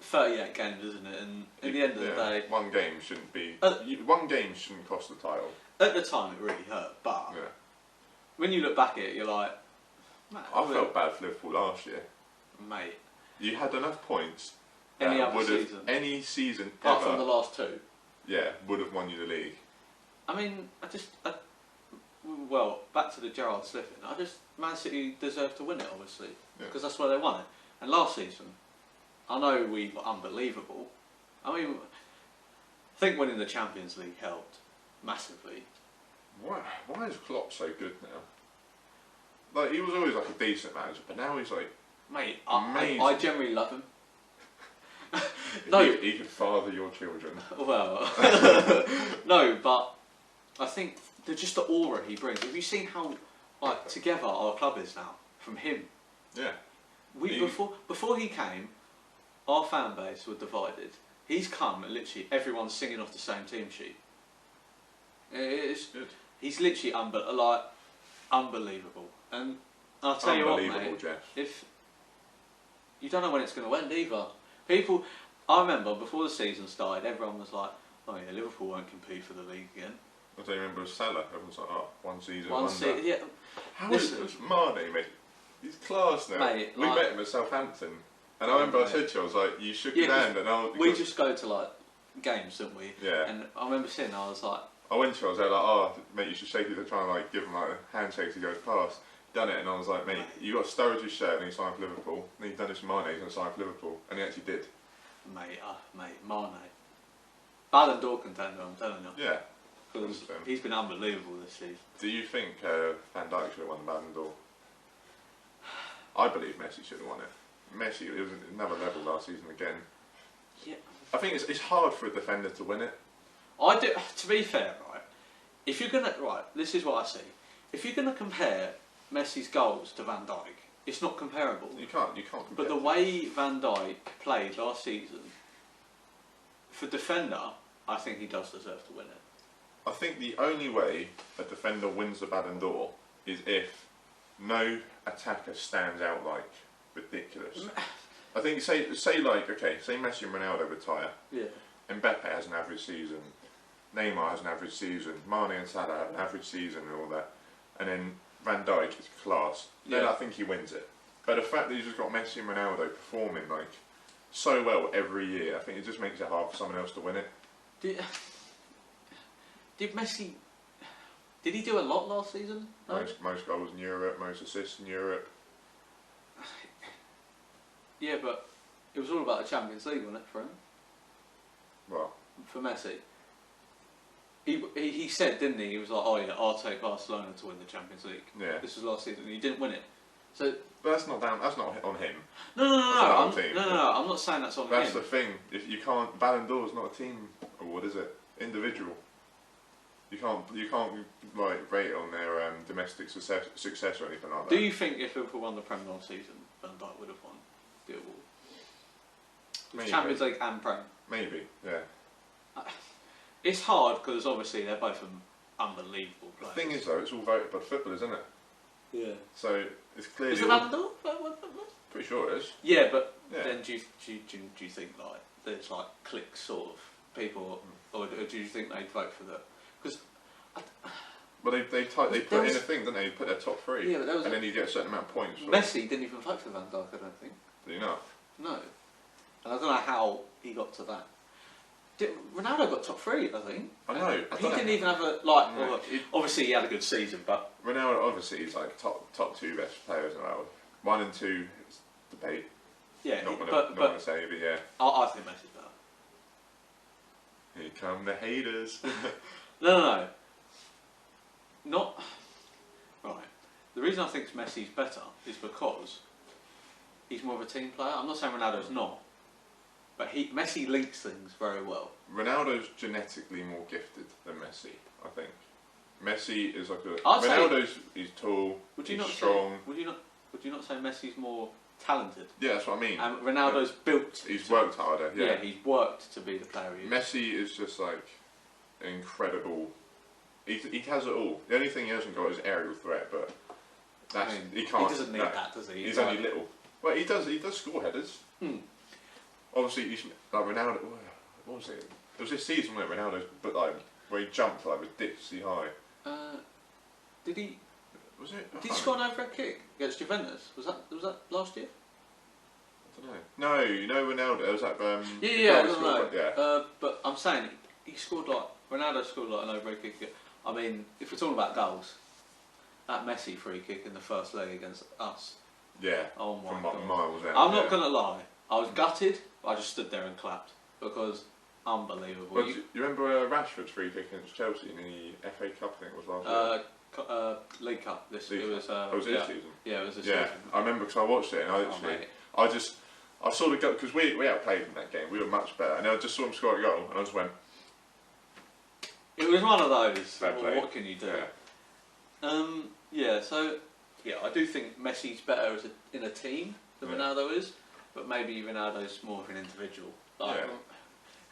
38 games, isn't it? And at the end of the day, one game shouldn't be. One game shouldn't cost the title. At the time, it really hurt, but when you look back at it, you're like, I felt bad for Liverpool last year, mate. You had enough points. Any other season? Any season apart ever, from the last two. Yeah, would have won you the league. I mean, well, back to the Gerrard slipping. Man City deserved to win it, obviously, because that's where they won it. And last season, I know we were unbelievable. I mean, I think winning the Champions League helped massively. Why is Klopp so good now? Like, he was always like a decent manager, but now he's like, mate, I generally love him. No, he could father your children. Well, no, but I think just the aura he brings. Have you seen how like together our club is now from him? Yeah. Before he came, our fan base were divided. He's come and literally everyone's singing off the same team sheet. It's good. He's literally unbelievable. And I'll tell you what, mate, Jeff. if you don't know when it's going to end either. I remember before the season started, everyone was like, "Oh yeah, Liverpool won't compete for the league again." I don't remember Salah. Everyone's like, "Oh, one season, yeah. How is it? Mane, mate? He's class now. Mate, we met him at Southampton, and I remember I said to you, I was like, "You shook your hand," and we just go to like games, don't we? Yeah. And I remember seeing, I was like, I went to you, I was there like, "Oh, mate, you should shake it." They're trying to like give him like a handshake to go past. Done it, and I was like, "Mate, you got Sturridge's shirt, and he signed for Liverpool. And he's done this for Mane, he's going to sign for Liverpool," and he actually did. Mate, Mane, Ballon d'Or contender, I'm telling you. Yeah. Because he's been unbelievable this season. Do you think Van Dijk should have won the Ballon d'Or? I believe Messi should have won it. Messi, it was another level last season again. Yeah. I think it's hard for a defender to win it. I do. To be fair, right, if you're gonna this is what I see. If you're gonna compare Messi's goals to Van Dijk, it's not comparable. You can't compare. But the way Van Dijk played last season, for defender, I think he does deserve to win it. I think the only way a defender wins the Ballon d'Or is if no attacker stands out like ridiculous. I think say Messi and Ronaldo retire. Yeah. Mbappe has an average season. Neymar has an average season. Mane and Salah have an average season and all that. And then Van Dijk is class. Then I think he wins it. But the fact that he's just got Messi and Ronaldo performing like so well every year, I think it just makes it hard for someone else to win it. Did Messi? Did he do a lot last season? No? Most goals in Europe, most assists in Europe. Yeah, but it was all about the Champions League, wasn't it, for him? Well, for Messi. He said, didn't he? He was like, "Oh yeah, I'll take Barcelona to win the Champions League." Yeah. This was last season, and he didn't win it. So. But that's not on him. No. I'm not saying that's on him. That's the thing. If you can't, Ballon d'Or is not a team award, is it? Individual. You can't like rate it on their domestic success or anything like that. Do you think if Liverpool won the Premier last season, Van Dijk would have won the award? Maybe. Champions League and Prem. Maybe, yeah. It's hard because obviously they're both unbelievable players. The thing is though, it's all voted by footballers, isn't it? Yeah. So it's clearly. Is the Ballon d'Or? Pretty sure it is. Yeah, but then do you think like there's like cliques sort of people, or do you think they'd vote for that? Because. Well, they put in a thing, didn't they? Put their top three, yeah, but and then you get a certain amount of points. Messi didn't even vote for Van Dijk, I don't think. Do you not? No. And I don't know how he got to that. Ronaldo got top three, I think. I know. He didn't even have a well, obviously he had a good season, but Ronaldo obviously is like top two best players in the world. 1 and 2 is debate. Yeah, not gonna say, but yeah. I think Messi's better. Here come the haters. No. Not right. The reason I think Messi's better is because he's more of a team player. I'm not saying Ronaldo's not, but Messi links things very well. Ronaldo's genetically more gifted than Messi, I think. Messi is like a. He's tall. He's strong. Would you not say Messi's more talented? Yeah, that's what I mean. And Ronaldo's built. He's worked harder. Yeah, he's worked to be the player he is. Messi is just like incredible. He has it all. The only thing he hasn't got is aerial threat, but he can't. He doesn't need that, does he? He's only little. Well, he does score headers. obviously, like Ronaldo. What was it? It was this season where Ronaldo, but like where he jumped like ridiculously high. Did he? Was it? Did he score an overhead kick against Juventus? Was that last year? I don't know. No, you know Ronaldo. It was like yeah. But I'm saying he scored like Ronaldo scored like an overhead kick. I mean, if we're talking about goals, that Messi free kick in the first leg against us. Yeah. Oh my God. Miles out. I'm not gonna lie. I was gutted. But I just stood there and clapped because unbelievable. Well, you remember Rashford's free kick against Chelsea in the FA Cup? I think it was last year. League Cup. This League it was. Cup. Was it this season? Yeah, it was this season. I remember because I watched it and I sort of got because we outplayed in that game. We were much better, and I just saw him score a goal, and I just went. It was one of those. Well, what can you do? So I do think Messi's better in a team than Ronaldo is, but maybe Ronaldo's more of an individual. Like,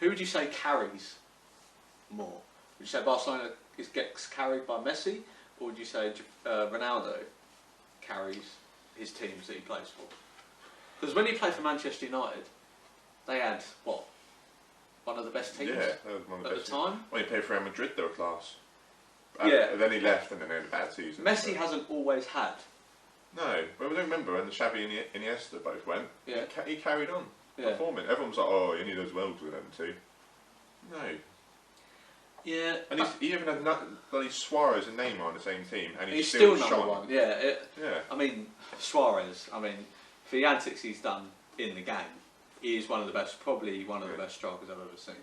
who would you say carries more? Would you say Barcelona gets carried by Messi, or would you say Ronaldo carries his teams that he plays for? Because when he played for Manchester United, they had what? One of the best teams that was one of the best at the time. When he played for Real Madrid, they were class. Yeah. Then he left, and then they had a bad season. Messi hasn't always had. No, but we don't remember when the Xavi and Iniesta both went. Yeah. He carried on performing. Everyone was like, "Oh, you need those worlds with them too." No. Yeah. And he even had bloody Suarez and Neymar on the same team, and he's still shone. number one. Yeah. Yeah. I mean, Suarez. I mean, for the antics he's done in the game, he is one of the best, probably one of the best strikers I've ever seen.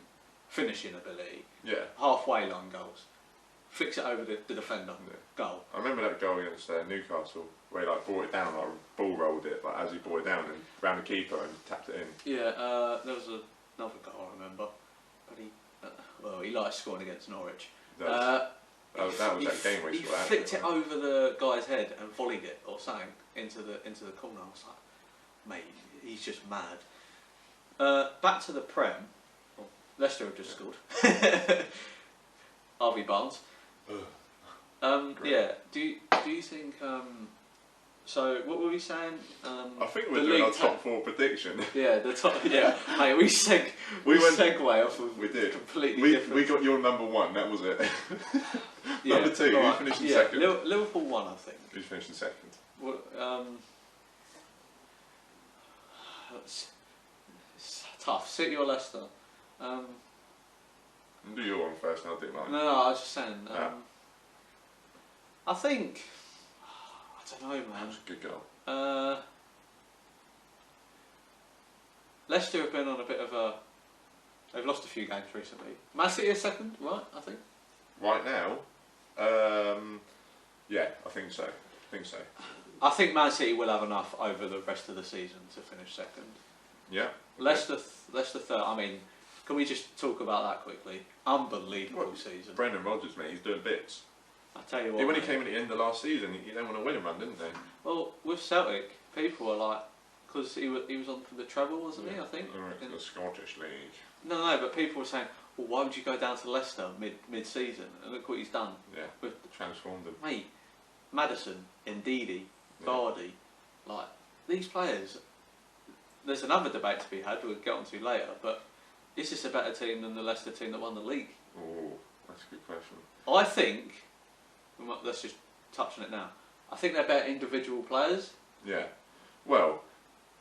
Finishing ability. Yeah. Halfway line goals. Flicks it over the defender. Yeah. Goal. I remember that goal against Newcastle where he like brought it down, like ball rolled it, like as he brought it down and round the keeper and tapped it in. Yeah. There was another goal I remember, but he likes scoring against Norwich. That was that game where he flicked it over the guy's head and volleyed it or something into the corner. I was like, mate, he's just mad. Back to the Prem. Well, Leicester have just scored. RB Barnes. Do you think? So what were we saying? I think we're doing our top 4 prediction. Yeah, the top. Yeah, hey, we segue off of. We did completely different. We got your number 1. That was it. Yeah, number 2. Who finished in second? Liverpool won, I think. Who's finished in second? Well, it's tough. City or Leicester? Do your one first, and I'll do mine. No, I was just saying. I think. I don't know, man. That's a good goal. Leicester have been on a bit of a. They've lost a few games recently. Man City is second, right? I think. Right now, yeah, I think so. I think Man City will have enough over the rest of the season to finish second. Yeah. Leicester third. I mean, can we just talk about that quickly? Unbelievable season. Brendan Rodgers, mate, he's doing bits. I tell you what. When he came at the end of last season, he didn't want to win a run, didn't they? Well, with Celtic, people are like, because he was on for the treble, wasn't he? I think. In the Scottish League. No, but people were saying, well, why would you go down to Leicester mid-season? And look what he's done. Yeah. Transformed them. Mate, Maddison, Ndidi, Vardy, like these players. There's another debate to be had. We'll get onto later, but is this a better team than the Leicester team that won the league? Oh, that's a good question. I think. Let's just touch on it now. I think they're better individual players. Yeah. Well,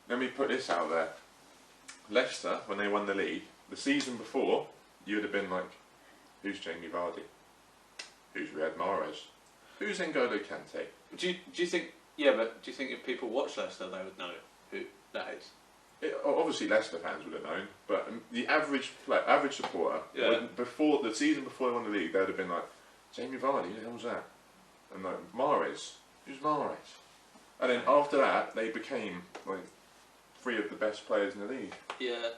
let me put this out there. Leicester, when they won the league, the season before, you would have been like, who's Jamie Vardy? Who's Riyad Mahrez? Who's N'Golo Kante? Do you think? Yeah, but do you think if people watch Leicester, they would know who that is? Obviously, Leicester fans would have known, but the average supporter, before the season before they won the league, they would have been like, Jamie Vardy, who the hell's that? And like, Mahrez, who's Mahrez? And then after that, they became like 3 of the best players in the league. Yeah,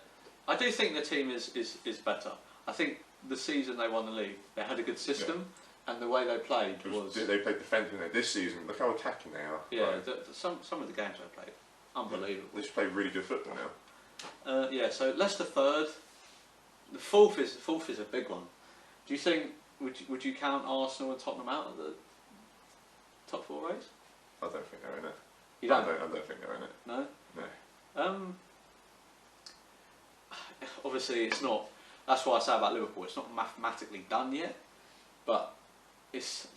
I do think the team is better. I think the season they won the league, they had a good system, and the way they played was. They played defensively. This season, look how attacking they are. Yeah, some of the games they played, unbelievable. They just play really good football now. So Leicester third. The fourth is a big one. Do you think? Would you count Arsenal and Tottenham out of the top 4 race? I don't think they're in it. You don't? I don't think they're in it. No? No. obviously it's not. That's what I say about Liverpool. It's not mathematically done yet, but it's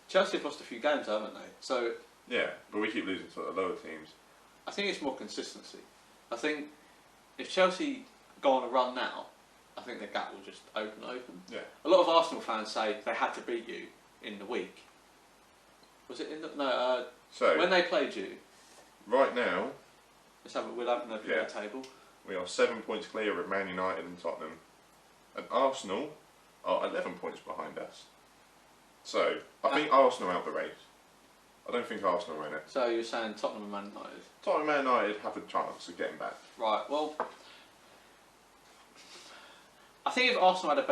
Chelsea have lost a few games, haven't they? So yeah, but we keep losing to the lower teams. I think it's more consistency. I think if Chelsea go on a run now, I think the gap will just open. Yeah. A lot of Arsenal fans say they had to beat you in the week. Was it in the no? So when they played you, right now, we'll have a look at the table. we are 7 points clear of Man United and Tottenham, and Arsenal are 11 points behind us. So I think Arsenal out the race. I don't think Arsenal win it. So you're saying Tottenham and Man United? Tottenham and Man United have a chance of getting back. Right. Well, I think if Arsenal had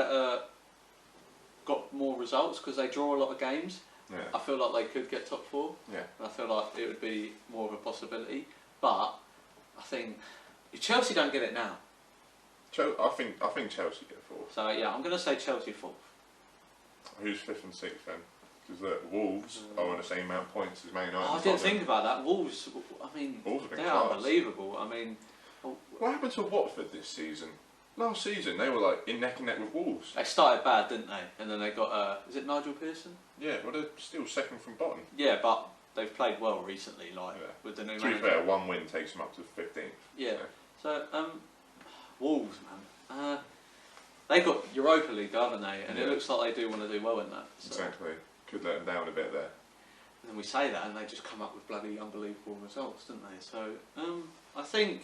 got more results because they draw a lot of games, Yeah. I feel like they could get top 4. Yeah. And I feel like it would be more of a possibility. But I think if Chelsea don't get it now, I think Chelsea get 4th. so yeah, I'm going to say Chelsea 4th. Who's 5th and 6th then? Because the Wolves are on the same amount of points as Man United. I didn't think about that. Wolves, I mean, Wolves have been they're class. unbelievable. I mean, What happened to Watford this season? Last season they were like in neck and neck with Wolves. they started bad, didn't they? And then they got, is it Nigel Pearson? Yeah, well they're still second from bottom. Yeah, but they've played well recently, like with the new To be manager. fair, one win takes them up to 15th. Yeah. So, Wolves, man. They got Europa League, haven't they? And it looks like they do want to do well in that. So. Exactly. Could let them down a bit there. And then we say that, and they just come up with bloody unbelievable results, don't they? So, I think.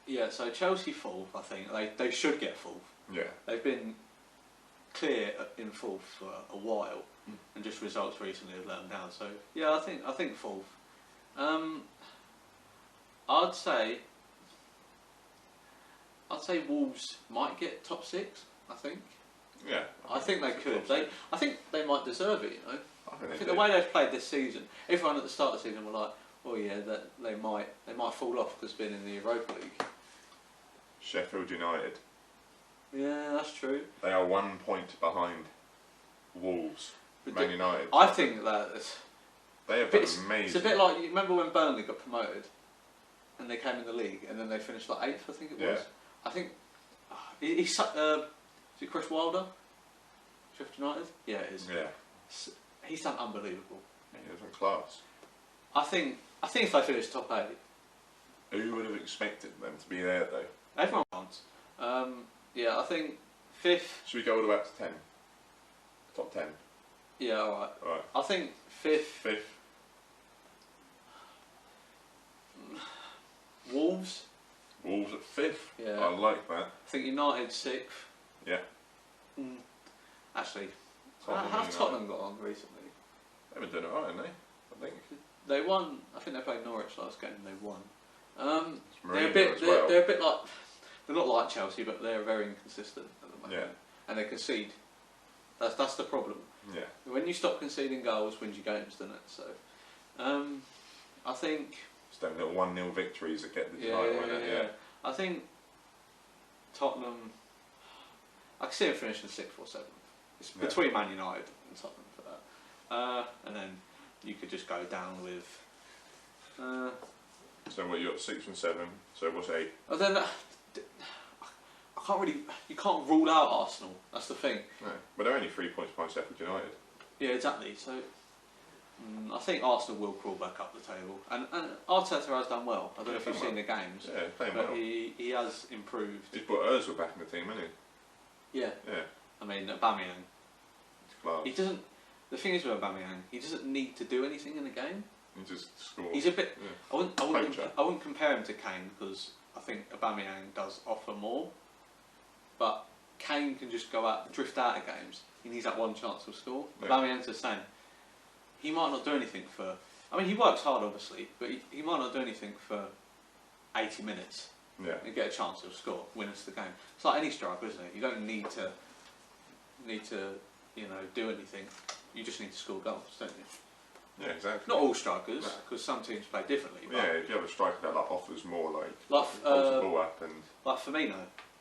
Yeah, so Chelsea 4th, I think. They should get 4th. Yeah. They've been clear in 4th for a while, and just results recently have let them down. So, yeah, I think 4th. I'd say Wolves might get top 6. I think. Yeah. I think they could. I think they might deserve it. You know. I think the way they've played this season, everyone at the start of the season were like, "Oh yeah, that they might fall off because being in the Europa League." Sheffield United. Yeah, that's true. They are 1 point behind Wolves. Man United. I think that they have been it's amazing. a bit like you remember when Burnley got promoted, and they came in the league, and then they finished like 8th, I think it was. I think is it Chris Wilder? Sheffield United? Yeah, it is. Yeah. He's done unbelievable. Yeah, he was in class. I think if they finish top 8, who would have expected them to be there though? everyone wants. Yeah, I think 5th. Should we go all the way up to 10? Top 10. Yeah, alright. Alright. I think 5th. 5th. Wolves. Wolves at 5th. Yeah. I like that. I think United 6th. Yeah. Actually, Tottenham how's United. Tottenham got on recently? They've been doing it right, haven't they? I think. They won. I think they played Norwich last game and they won. They're They're a bit like. They're not like Chelsea, but they're very inconsistent at the moment. Yeah. And they concede. That's the problem. Yeah. When you stop conceding goals, wins your games, doesn't it? So, I think. It's them little 1-0 victories that get the title, isn't it? Yeah. I think Tottenham. I can see them finishing 6th or 7th. It's between Man United and Tottenham for that. And then you could just go down with. So what, you got 6 and 7, so what's 8? And then I can't really. You can't rule out Arsenal. That's the thing. No, but they're only 3 points behind Sheffield United. Yeah, exactly. So I think Arsenal will crawl back up the table, and Arteta has done well. I don't know if you've seen the games, Yeah, playing but well. he has improved. He's put Ozil back in the team, hasn't Yeah. he? Yeah, I mean, Aubameyang. it's class. He doesn't. The thing is with Aubameyang, he doesn't need to do anything in the game. He just scores. He's a bit. Yeah. I wouldn't compare him to Kane because I think Aubameyang does offer more, but Kane can just go out, drift out of games. He needs that one chance to score. Yeah. Aubameyang's the same. He might not do anything for. I mean, he works hard, obviously, but he might not do anything for 80 minutes Yeah. and get a chance to score, win us the game. It's like any striker, isn't it? You don't need to, do anything. You just need to score goals, don't you? Yeah, exactly. Not all strikers, because some teams play differently. But Yeah, if you have a striker that offers more, like holds the like ball up and Firmino.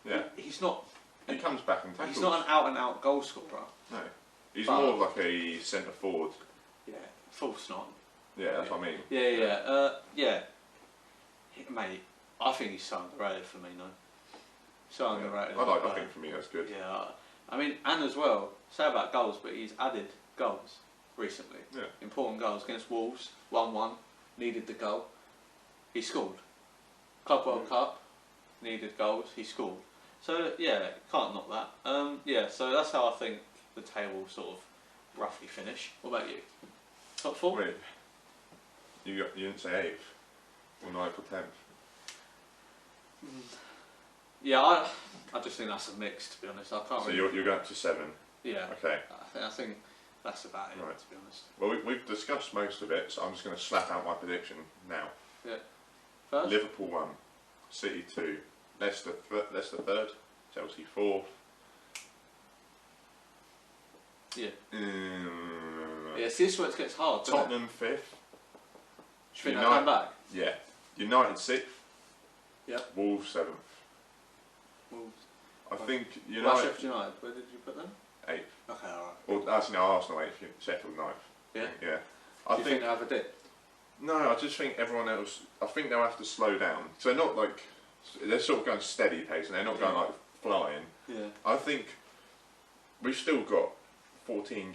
yeah, He's not. he comes back and tackles. He's not an out-and-out goal scorer. No, he's But- more of like a centre forward. Yeah, false not. Yeah, that's what I mean. Yeah. Mate, I think he's so underrated for me, no. So underrated. I think for me that's good. Yeah, I mean, and as well, say about goals, but he's added goals recently. Yeah. Important goals against Wolves, 1-1, needed the goal. He scored. Club World Cup, needed goals, he scored. So yeah, can't knock that. Yeah, so that's how I think the table sort of roughly finish. What about you? Top 4? Wait, you didn't say 8th or 9th or 10th. Yeah, I just think that's a mix, to be honest. I can't. So really... you're going up to 7. Yeah. Okay. I think that's about it, Right. to be honest. Well, we've discussed most of it, so I'm just going to slap out my prediction now. Yeah. First. Liverpool 1, City 2, Leicester 3rd, Chelsea 4th. Yeah. Yeah. See, this is where it gets hard. Tottenham 5th. Do you think they'll come back? Yeah. United 6th. Yep. Wolves 7th. Wolves. I think Well, United Sheffield United. Where did you put them? 8th. Okay, alright. Or actually, no, Arsenal 8th. Sheffield 9th. Yeah. Yeah. Do you think they'll have a dip? No, I just think everyone else. I think they'll have to slow down. So not like they're sort of going steady pace, and they're not going like flying. Yeah. I think we've still got 13,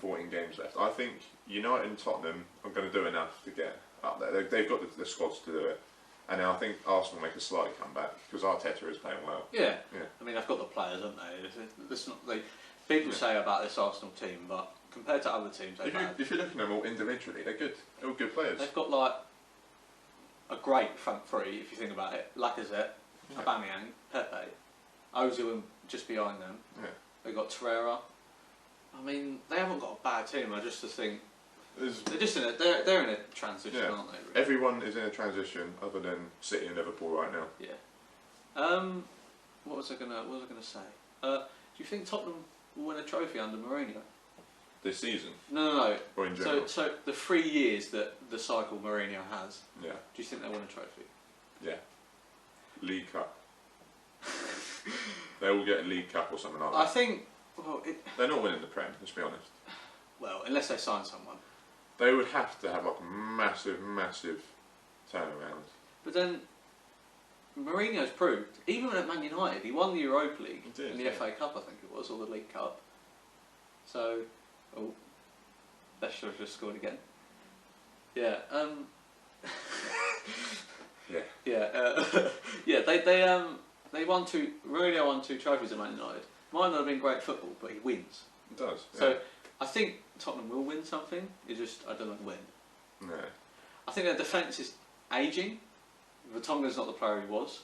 14 games left. I think United and Tottenham are going to do enough to get up there. They've got the squads to do it. And then I think Arsenal make a slight comeback because Arteta is playing well. Yeah. Yeah. I mean, they've got the players, haven't they? It's not, people say about this Arsenal team, but compared to other teams, If you're looking at them all individually, they're good. They're all good players. They've got like a great front three, if you think about it. Lacazette, Aubameyang, Pepe, Ozil just behind them. Yeah. They've got Torreira. I mean, they haven't got a bad team. I just think they're just they're in a transition, aren't they? Really? Everyone is in a transition, other than City and Liverpool right now. Yeah. What was I gonna say? Do you think Tottenham will win a trophy under Mourinho? This season? No. Or in general? So the 3 years that the cycle Mourinho has, Yeah. do you think they'll win a trophy? Yeah. League Cup. They will get a League Cup or something like that. I think. Well, they're not winning the Prem. Let's be honest. Well, unless they sign someone. They would have to have like a massive, massive turnaround. But then Mourinho's proved, even at Man United, he won the Europa League and the FA Cup, I think it was, or the League Cup. So, Leicester have just scored again. Yeah. Yeah. Yeah. Yeah. They won 2. Mourinho won 2 trophies at Man United. Might not have been great football, but he wins. It does. Yeah. So I think Tottenham will win something. It's just I don't know when. No. I think their defence is ageing. Vertonghen's not the player he was,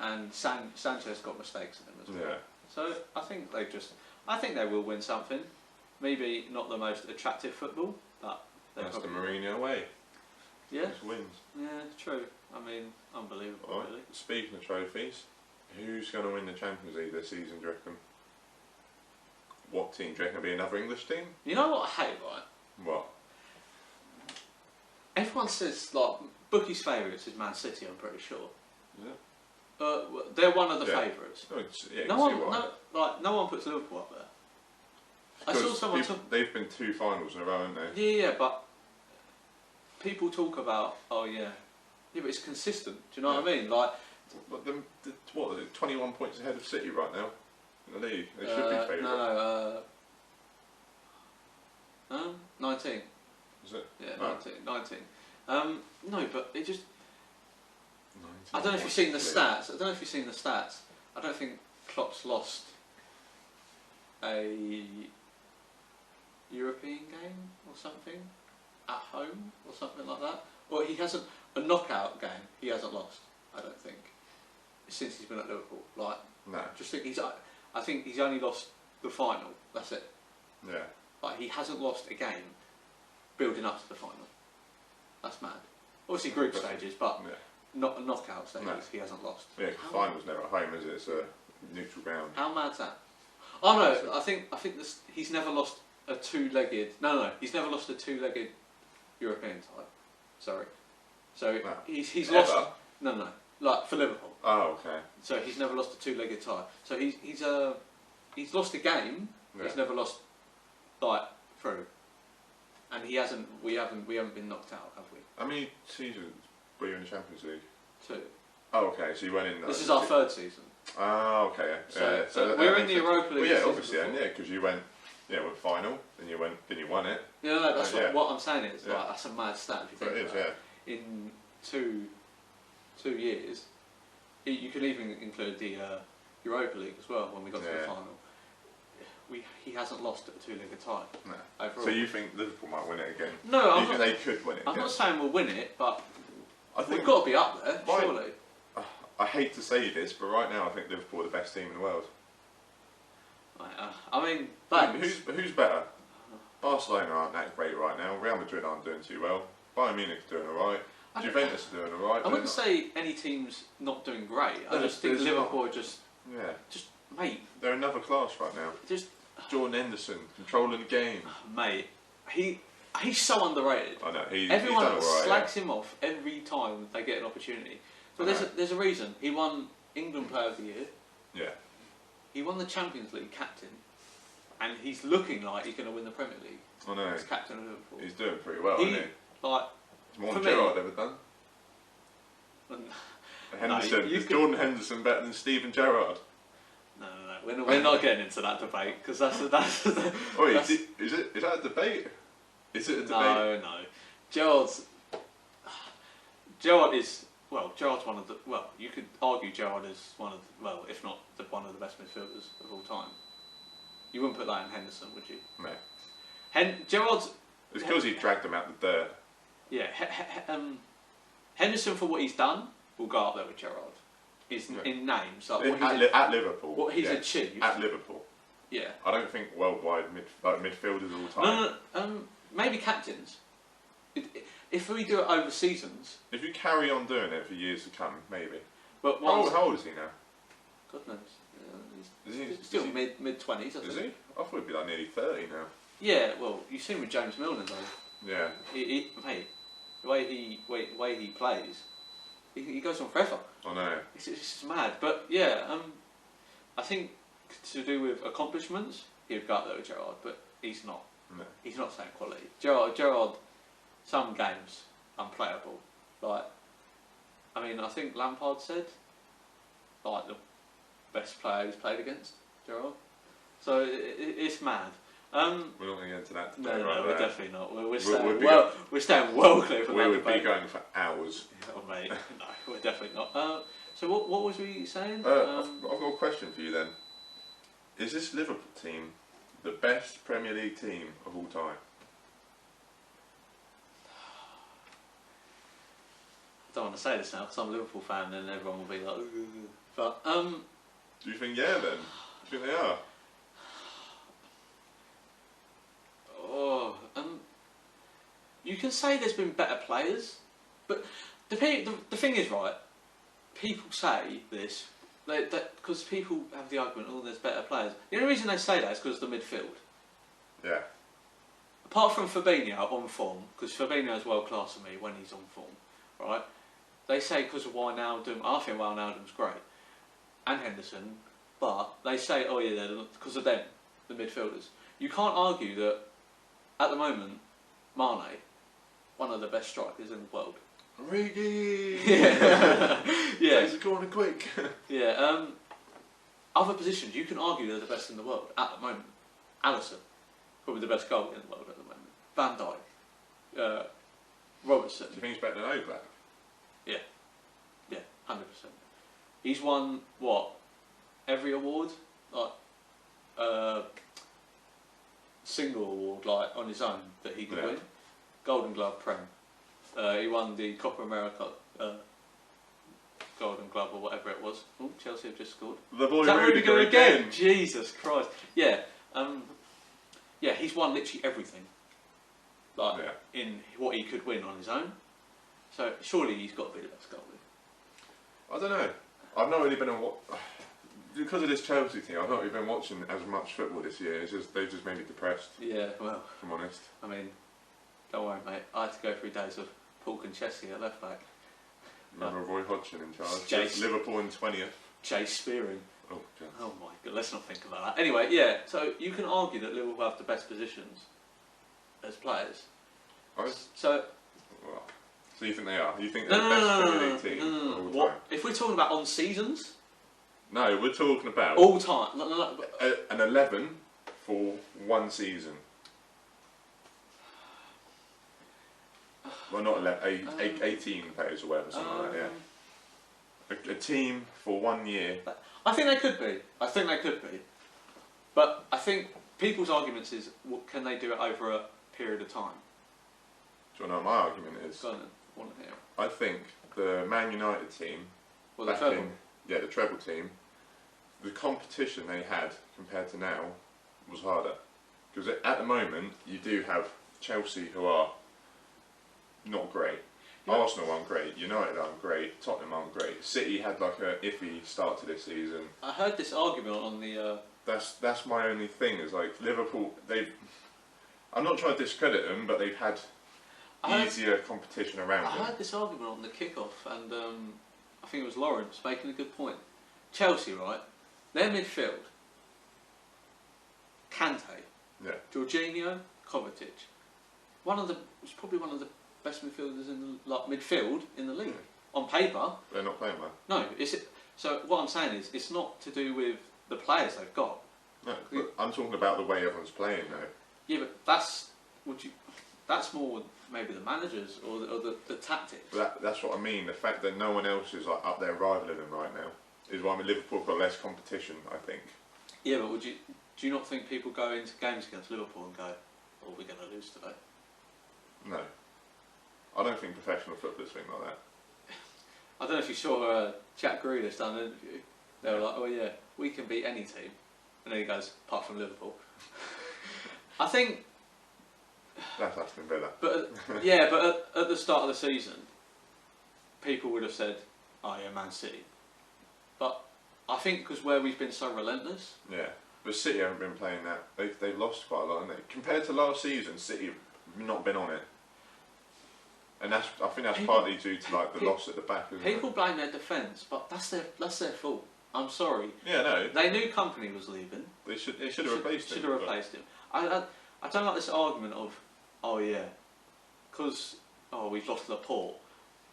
and Sanchez got mistakes in him as well. Yeah. So I think they will win something. Maybe not the most attractive football, but that's the Mourinho way. Yeah. Just wins. Yeah, true. I mean, unbelievable. Right. Really. Speaking of trophies, who's going to win the Champions League this season? Do you reckon? What team? Do you reckon it'll be another English team? You know what I hate, right? What? Everyone says like bookies' favourites is Man City. I'm pretty sure. Yeah. They're one of the favourites. Oh, yeah, no one puts Liverpool up there. I saw someone. They've been 2 finals in a row, haven't they? Yeah, but people talk about yeah, but it's consistent. Do you know what I mean? Like, what are they? 21 points ahead of City right now in the league. They should be favourite. No, 19. Is it? Yeah, 19. No, but it just. 19 I don't know if you've seen the stats. I don't think Klopp's lost a European game or something at home or something like that. Or he hasn't a knockout game. He hasn't lost. I don't think since he's been at Liverpool. Like, no. Just think I think he's only lost the final. That's it. Yeah. Like, he hasn't lost a game building up to the final. That's mad. Obviously group stages, but not a knockout stages. No. He hasn't lost. Yeah, because finals never at home, is it? It's a neutral ground. How mad's that? Oh no, I think he's never lost a 2-legged. No, he's never lost a 2-legged European tie. Sorry. So he's lost. No, like for Liverpool. Oh, okay. So he's never lost a 2-legged tie. So he's lost a game. Yeah. He's never lost like through. And he hasn't. We haven't been knocked out, have we? How many seasons Were you in the Champions League? 2. Oh, okay. So you went in. This is our 3rd season. Oh, okay. So we were in the Europa League. Well, yeah, obviously, because you went final, then you won it. Yeah, no, that's what I'm saying is like that's a mad stat if you think about it. In 2 years, you could even include the Europa League as well when we got to the final. He hasn't lost at a 2-league tie. No. Overall. So you think Liverpool might win it again? No, you think they could win it again? I'm not saying we'll win it, but I think we've got to be up there, surely. I hate to say this, but right now I think Liverpool are the best team in the world. I mean, thanks. Who's better? Barcelona aren't that great right now. Real Madrid aren't doing too well. Bayern Munich are doing alright. Juventus are doing alright. I wouldn't say any team's not doing great. I just think Liverpool are just mate. They're another class right now. Just Jordan Henderson controlling the game. Mate, he's so underrated. I know. Everyone he's done slags him off every time they get an opportunity. But there's a reason. He won England Player of the Year. Yeah. He won the Champions League captain, and he's looking like he's going to win the Premier League. I know. He's captain of Liverpool. He's doing pretty well, isn't he? Like, it's more than Gerrard ever done. Henderson. Is Jordan Henderson better than Steven Gerrard? No. We're not getting into that debate because that's. Wait, is that a debate? Is it a debate? No. Gerrard's one of the. Well, you could argue Gerrard is one of if not one of the best midfielders of all time. You wouldn't put that in Henderson, would you? No. Gerrard's. It's because he dragged them out the dirt. Yeah. Henderson, for what he's done, will go up there with Gerrard. In names, like at Liverpool. What he's achieved at Liverpool. Yeah. I don't think worldwide midfielders all time. No. Maybe captains. If we do it over seasons. If you carry on doing it for years to come, maybe. But how old is he now? God knows. He's still mid-20s. Is he? I thought he'd be like nearly 30 now. Yeah. Well, you've seen with James Milner though. Yeah. Mate, the way he plays. He goes on forever. I know. It's just mad. But yeah, I think to do with accomplishments, he'd go up there with Gerrard, but he's not. No. He's not same quality. Gerrard, some games unplayable. Like, I mean, I think Lampard said like the best player he's played against, Gerrard. So it's mad. We're not going to get into that today. No, we're definitely not. We're staying clear from that. We would be going for hours. Oh, mate, no, we're definitely not. So what was we saying? I've got a question for you then. Is this Liverpool team the best Premier League team of all time? I don't want to say this now because I'm a Liverpool fan and everyone will be like, ugh. But do you think then? Do you think they are? You can say there's been better players, but the thing is, right, people say this because people have the argument, oh, there's better players. The only reason they say that is because of the midfield. Yeah. Apart from Fabinho on form, because Fabinho's world class for me when he's on form, right? They say because of Wijnaldum, I think Wijnaldum's great, and Henderson, but they say, oh yeah, because of them, the midfielders. You can't argue that at the moment, Mane, one of the best strikers in the world. Origi! Yeah. Yeah. He's going quick. Yeah. Other positions, you can argue they're the best in the world at the moment. Alisson, probably the best goalie in the world at the moment. Van Dijk, Robertson. Do you think he's better than Oblak? Yeah. Yeah, 100%. He's won what? Every award, like single award, like on his own that he could win. Golden Glove Prem. He won the Copa America Golden Glove or whatever it was. Oh, Chelsea have just scored. The boy Rudiger again. Jesus Christ. Yeah. Yeah, he's won literally everything. Like in what he could win on his own. So surely he's got to be the best goalie. I don't know. I've not really been because of this Chelsea thing. I've not really been watching as much football this year. It's just they've just made me depressed. Yeah, well, if I'm honest. I mean, don't worry, mate. I had to go through days of Paul Conchessi at left back. Remember Roy Hodgson in charge. Liverpool in 20th. Chase Spearing. Oh, God. Oh my God, let's not think about that. Anyway, yeah, so you can argue that Liverpool have the best positions as players. Well, So you think they are? You think they're the best Premier League team of all What time? if we're talking about on seasons? No, we're talking about All time. No. an 11 for one season. Well, not 11, 18 players or whatever, something like that. Yeah. A team for 1 year. I think they could be. But I think people's arguments is, can they do it over a period of time? Do you know what my argument is? Go on then. I want to hear it. I think the Man United team, Well, the treble. the treble team, the competition they had compared to now was harder. Because at the moment, you do have Chelsea, who are not great. Yeah. Arsenal aren't great. United aren't great. Tottenham aren't great. City had like a iffy start to this season. I heard this argument on the. That's my only thing. Is like Liverpool. I'm not trying to discredit them, but they've had easier competition around them. I heard this argument on the kickoff, and I think it was Lawrence making a good point. Chelsea, right? Their midfield: Kante, Yeah. Jorginho, Kovacic. It's probably one of the best midfielders in the midfield in the league. Yeah. On paper. They're not playing well. No, so what I'm saying is, it's not to do with the players they've got. No, but I'm talking about the way everyone's playing though. Yeah, but that's more maybe the managers or the tactics. But that's what I mean. The fact that no one else is like up there rivaling them right now is why Liverpool got less competition, I think. Yeah, but do you not think people go into games against Liverpool and go, "Oh, we're going to lose today"? No, I don't think professional footballers think like that. I don't know if you saw Jack Grealish done an interview. They were like, "Oh yeah, we can beat any team," and then he goes, "Apart from Liverpool." I think. That's Aston Villa. But at the start of the season, people would have said, "Oh yeah, Man City," but I think because where we've been so relentless. Yeah, but City haven't been playing that. They've lost quite a lot, haven't they? Compared to last season, City have not been on it, and I think that's partly due to like the loss at the back. People blame their defence, but that's their fault. I'm sorry. Yeah, no. They knew Company was leaving. They should have replaced him. Should have replaced him. I don't like this argument of, oh yeah, because we've lost Laporte.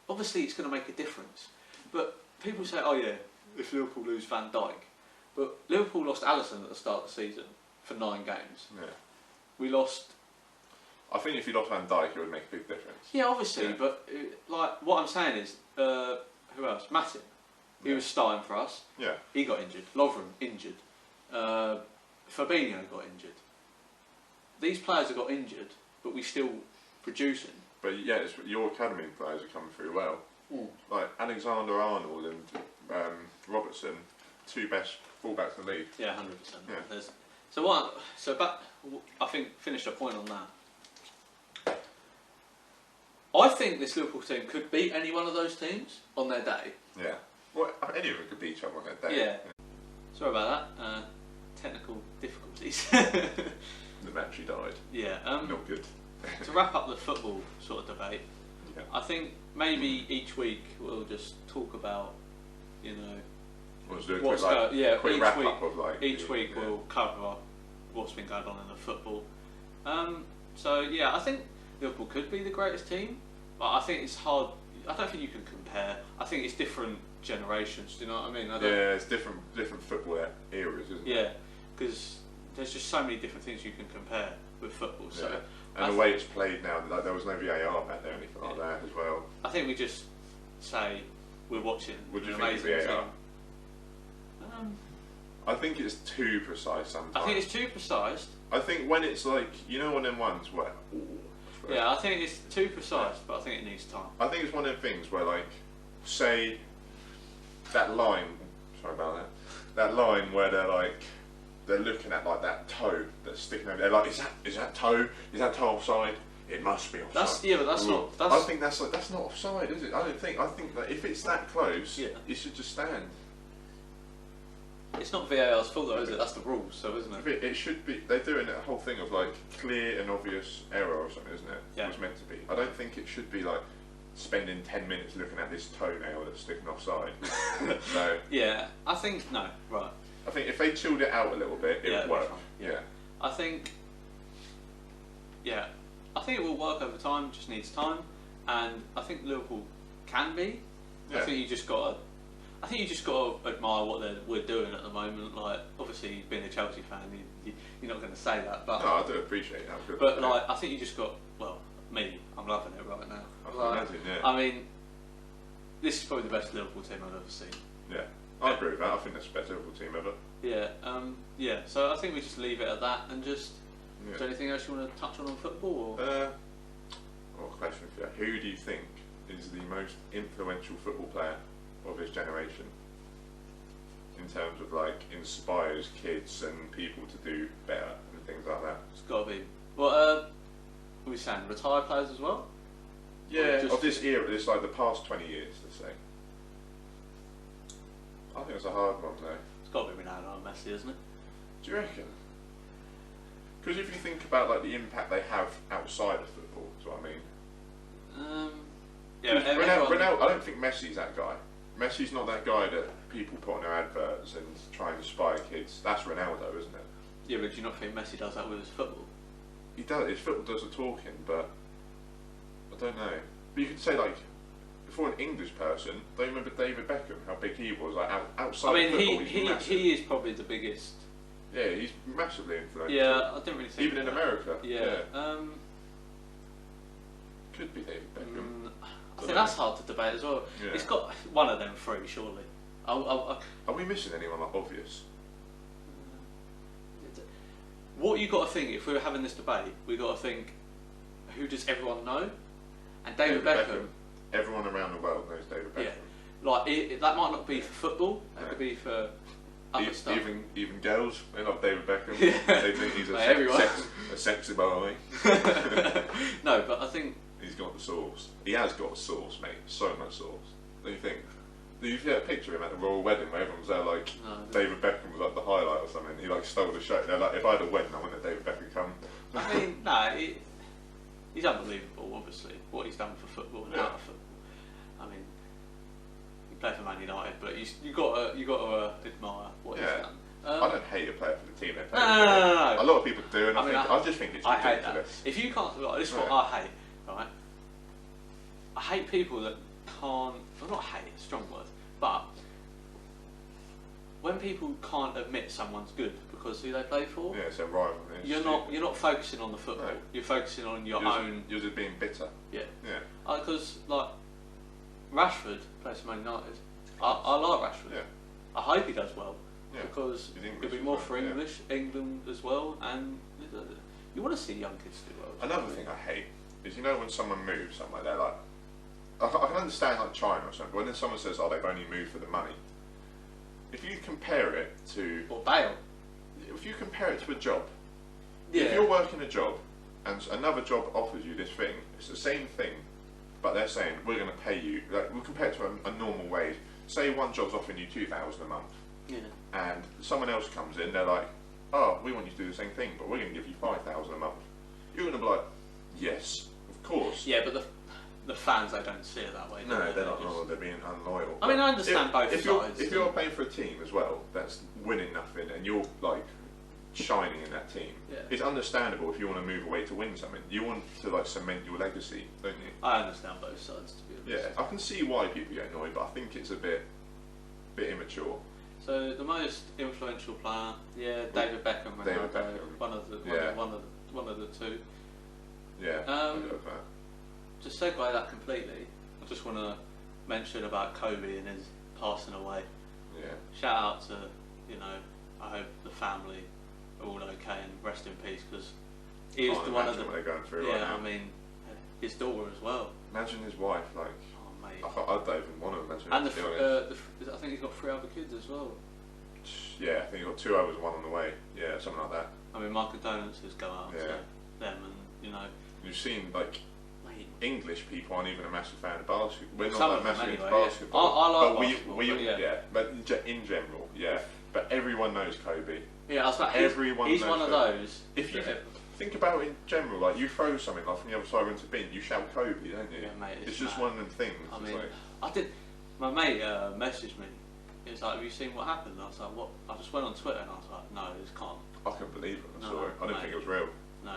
Obviously, it's going to make a difference. But people say, oh yeah, if Liverpool lose Van Dijk, but Liverpool lost Alisson at the start of the season for 9 games. Yeah. We lost. I think if you lost Van Dijk, it would make a big difference. Yeah, obviously, yeah. But like what I'm saying is, who else? Matip. He was starting for us. Yeah. He got injured. Lovren injured. Fabinho got injured. These players have got injured, but we still producing. But yeah, your academy players are coming through well. Mm. Like Alexander-Arnold and Robertson, 2 best fullbacks in the league. Yeah, 100%. Yeah. I think finished a point on that. I think this Liverpool team could beat any one of those teams on their day. Yeah. Well, any of them could beat each other on their day. Yeah. Sorry about that. Technical difficulties. The battery died. Yeah. Not good. To wrap up the football sort of debate, yeah. I think maybe each week we'll just talk about, you know, We'll do a quick wrap up of like each week we'll cover what's been going on in the football. So yeah, I think Liverpool could be the greatest team, but I think it's hard. I don't think you can compare. I think it's different generations. Do you know what I mean? Yeah, it's different football eras, isn't it? Yeah, because there's just so many different things you can compare with football. So yeah. And the way it's played now, like there was no VAR back there or anything like that as well. I think we just say we're watching Would you an think amazing VAR? team. I think it's too precise sometimes. I think it's too precise. I think when it's like, you know, one of them ones where. Yeah, I think it's too precise, but I think it needs time. I think it's one of them things where, like, say that line. Sorry about that. That line where they're looking at like that toe that's sticking over there. Like, is that toe? Is that toe offside? It must be offside. But that's not. I think that's not offside, is it? I think that if it's that close, it should just stand. It's not VAR's fault though, is it? That's the rules, so isn't it? It should be. They're doing a whole thing of like clear and obvious error or something, isn't it? Yeah. It was meant to be. I don't think it should be like spending 10 minutes looking at this toenail that's sticking offside. So yeah, I think no. Right. I think if they chilled it out a little bit, it would work. Yeah. I think. Yeah, I think it will work over time. Just needs time. and I think Liverpool can be. Yeah. I think you just got to admire what we're doing at the moment. Like, obviously, being a Chelsea fan, you're not going to say that, but No, I do appreciate how good. but like, I think you just got, well, me, I'm loving it right now. I can Like, imagine, yeah. I mean, this is probably the best Liverpool team I've ever seen. Yeah, I agree with that. I think that's the best Liverpool team ever. Yeah, yeah. So I think we just leave it at that, and just. Yeah. Is there anything else you want to touch on football? Or? Well, question for you: who do you think is the most influential football player of his generation? In terms of like inspires kids and people to do better and things like that. It's got to be. Well, are we saying retired players as well? Yeah, of this era, this like the past 20 years, let's say. I think it's a hard one though. It's got to be Ronaldo and Messi, isn't it? Do you reckon? Because if you think about like the impact they have outside of football, is what I mean. Yeah, Ronaldo, I don't think Messi's that guy. Messi's not that guy that people put on their adverts and try and inspire kids. That's Ronaldo, isn't it? Yeah, but do you not think Messi does that with his football? He does. His football does the talking, but I don't know. But you could say like, for an English person, don't you remember David Beckham? How big he was, like outside. I mean, of football, he's massive. he is probably the biggest. Yeah, he's massively influential. Yeah, I didn't really think. Even in America. Yeah. Could be David Beckham. I think that's hard to debate as well. Yeah. It's got one of them three, surely. Are we missing anyone like obvious? What you got to think, if we were having this debate, we got to think, who does everyone know? And David Beckham. Everyone around the world knows David Beckham. Yeah. Like that might not be for football. That could be for other stuff. Even girls, they love David Beckham. Yeah. They think he's a sexy boy. No, but I think he's got the sauce. He has got sauce, mate. So much sauce. Don't you think? Did you see that picture of him at the royal wedding where everyone was there like David Beckham was like the highlight or something? He like stole the show. They're like, if I had a wedding, I wanted David Beckham to come. I mean, he's unbelievable. Obviously, what he's done for football and out of football. I mean, he played for Man United, but you got to admire what he's done. I don't hate a player for the team they play. No. A lot of people do, and I just think it's I hate ridiculous. that. If you can't, like, this is what I hate, right? I hate people that can't. Well, not hate, it's a strong word, but when people can't admit someone's good because of who they play for, yeah, it's a rivalry. You're not focusing on the football. No. You're focusing on your own. You're just being bitter. Yeah. Yeah. Because like Rashford plays for Man United. I like Rashford. Yeah. I hope he does well. Yeah. Because it'll be more for England as well, and you want to see young kids do well. Another thing I hate is, you know, when someone moves somewhere, they're like, I can understand like China or something, but when someone says, oh, they've only moved for the money, if you compare it to... Or bail. If you compare it to a job, yeah. If you're working a job and another job offers you this thing, it's the same thing, but they're saying, we're going to pay you, like, we'll compare it to a normal wage. Say one job's offering you $2,000 a month, and someone else comes in, they're like, oh, we want you to do the same thing, but we're going to give you $5,000 a month. You're going to be like, yes, of course. Yeah, but the fans, they don't see it that way. No, they're not. No, they're being unloyal. I mean, I understand both sides. If you're playing for a team as well that's winning nothing, and you're like shining in that team, it's understandable if you want to move away to win something. You want to like cement your legacy, don't you? I understand both sides, to be honest. Yeah, I can see why people get annoyed, but I think it's a bit immature. So the most influential player, David Beckham, one of the two. Yeah. I get that. To segue that completely, I just want to mention about Kobe and his passing away. Yeah. Shout out to, I hope the family are all okay and rest in peace, because he was the one of the. What they're going through right now. I mean, his daughter as well. Imagine his wife, like. Oh mate. I don't even want to imagine. And I think he's got 3 other kids as well. Yeah, I think he's got 2 others, 1 on the way. Yeah, something like that. I mean, my condolences go out to them, and You've seen like. English people aren't even a massive fan of basketball. We're Some not that massive anyway, into basketball. I like but basketball, but in general, But everyone knows Kobe. Yeah, I was like, everyone he's knows one of those. If you think about it in general, like you throw something like from the other side into the bin, you shout Kobe, don't you? Yeah, mate. It's just one of them things. I mean, my mate messaged me. He was like, have you seen what happened? And I was like, what? I just went on Twitter and I was like, no, this can't. I couldn't believe it. I saw it. I didn't think it was real. No,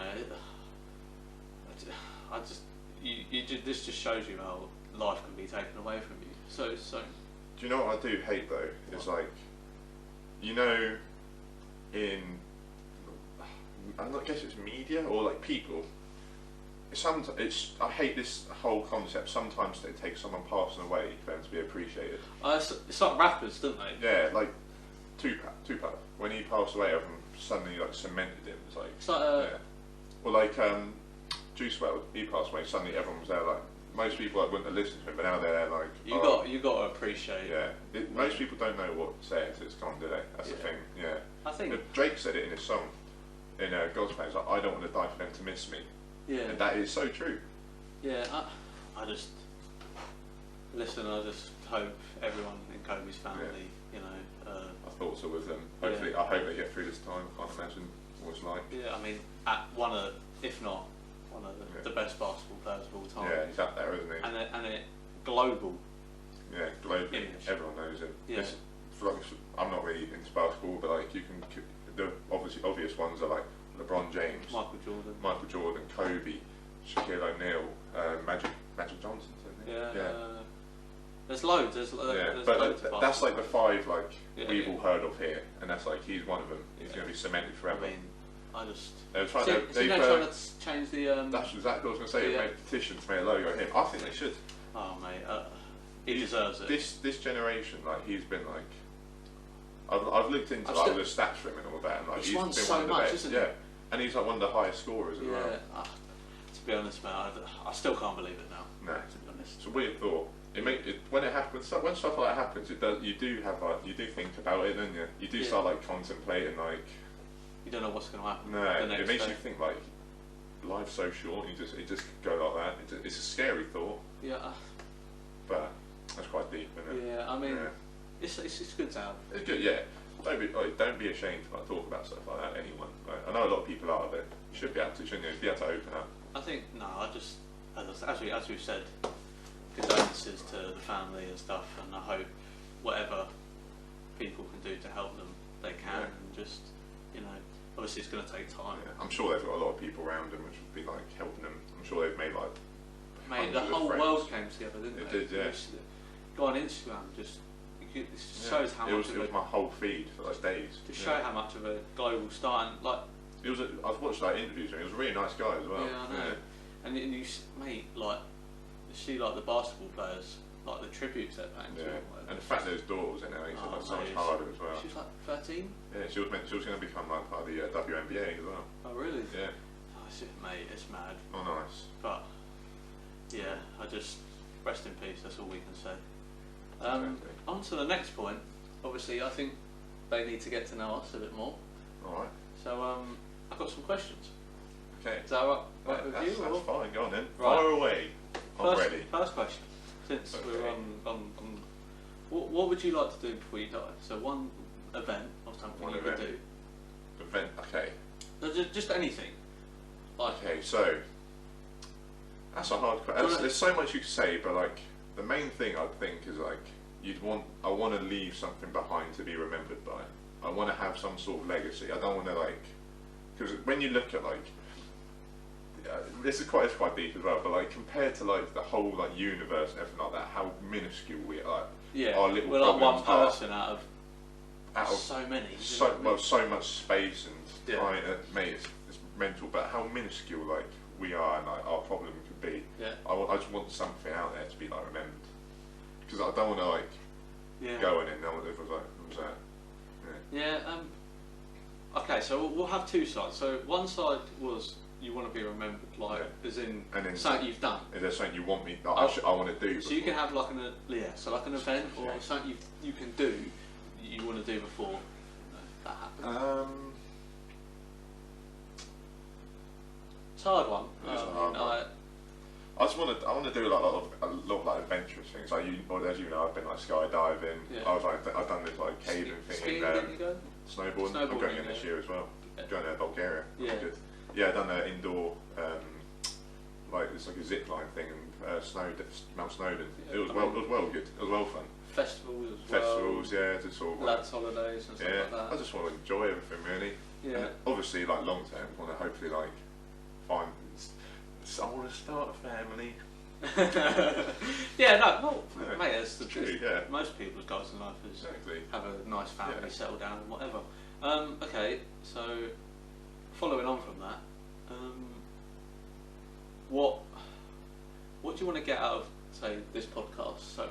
this just shows you how life can be taken away from you. So Do you know what I do hate though? Is like, you know, in I guess it's media or like people. I hate this whole concept. Sometimes they take someone passing away for them to be appreciated. it's like rappers, don't they? Yeah, like Tupac. When he passed away, everyone suddenly like cemented him. It's like yeah. Well, like Juice WRLD, he passed away. Suddenly, everyone was there. Like most people like, wouldn't have listened to him, but now they're there. Like you got to appreciate. Yeah, most people don't know what sex is gone, do they? That's the thing. Yeah, I think but Drake said it in his song, in God's Plan. He's like, I don't want to die for them to miss me. Yeah, and that is so true. Yeah, I just listen. I just hope everyone in Kobe's family, you know. I thought so with them. Hopefully, I hope they get through this time. I can't imagine what it's like. Yeah, I mean, if not one of the best basketball players of all time. Yeah, he's up there, isn't he? And it global. Yeah, globally, image. Everyone knows him. Yeah. I'm not really into basketball, but like the obvious ones are like LeBron James, Michael Jordan, Kobe, Shaquille O'Neal, Magic Johnson. Yeah. There's loads. There's but loads that's like the five we've all heard of here, and that's like he's one of them. He's going to be cemented forever. I mean, I just. They're trying trying to change the. That's exactly what I was going to say. They made a petition to make a logo of him. I think they should. Oh mate, he deserves it. This generation, like he's been like. I've looked into like, all the stats for him and all that, and like he's been won one so of the much, best. isn't he? Yeah, and he's like one of the highest scorers as well. To be honest, man, I still can't believe it now. No, to be honest. It's a weird thought. When it happens, when stuff like that happens, it does. You do think about it, don't you? You do start like contemplating, like. You don't know what's going to happen. No, it makes you think like, life's so short. It just go like that. It's a scary thought. Yeah. But that's quite deep, isn't it? Yeah, I mean, it's good to have. It's good, yeah. Don't be ashamed to like, talk about stuff like that. Anyone, I know a lot of people are, but you should be able to, shouldn't you? Be able to open up. I think I just as we've said, condolences to the family and stuff, and I hope whatever people can do to help them, they can, and just obviously it's going to take time. Yeah. I'm sure they've got a lot of people around them which would be like helping them. I'm sure they've made like. Mate, the whole world came together, didn't it? They? It did, yeah. Go on Instagram, it shows how much. It was my whole feed for those days. To show how much of a global star, and like. I've watched like interviews with him. He was a really nice guy as well. Yeah, I know. Yeah. And you, mate, like, you see like the basketball players, like the tributes they're paying to him. And the fact that his daughter was in there, he said that's so much harder as well. She was like 13. Yeah, she was going to become like part of the WNBA as well. Oh really? Yeah. Oh, mate, it's mad. Oh nice. But yeah, I just rest in peace. That's all we can say. Exactly. On to the next point. Obviously, I think they need to get to know us a bit more. All right. So I've got some questions. Okay. Is that right with you? That's fire. Go on then. Right. Fire away. I'm ready. First question. Since we're on what would you like to do before you die? So one event or something you would do. Event. Okay. Just anything. Like, okay, so that's a hard question. There's so much you could say, but like the main thing I think is like I want to leave something behind to be remembered by. I want to have some sort of legacy. I don't want to because when you look at this is quite deep as well, but like compared to like the whole like universe and everything like that, how minuscule we are. Yeah, our little we're like one person out of so many. So much space and time. Mate, it's mental. But how minuscule like we are and like our problem could be. Yeah. I just want something out there to be like remembered, because I don't want to like go in and know what it was like. What was that? Yeah. Okay, so we'll have two sides. So one side was you want to be remembered, like as in something you've done. Is there something you want me? I want to do. So you can have like an event or something you can do you want to do before that happens. It's a hard one. I want to do a lot of like adventurous things. Like as you know, I've been like skydiving. Yeah. I've done this like caving thing. Skiing, didn't you go? Snowboarding. I'm going in this year as well. I'm going to Bulgaria. Yeah. Good. Yeah, I've done an indoor, it's like a zip line thing in Mount Snowdon. Yeah, it was well good. It was well fun. Festivals as well. Festivals, yeah, to sort of lads' holidays and stuff like that. I just want to enjoy everything really. Yeah. And obviously, like long term, I want to hopefully like find. I want to start a family. Yeah, no, well, Yeah, mate, that's the true, truth. yeah. Most people's goals in life is Exactly. have a nice family, Yeah. settle down, and whatever. Okay, so following on from that, what do you want to get out of, say, this podcast? So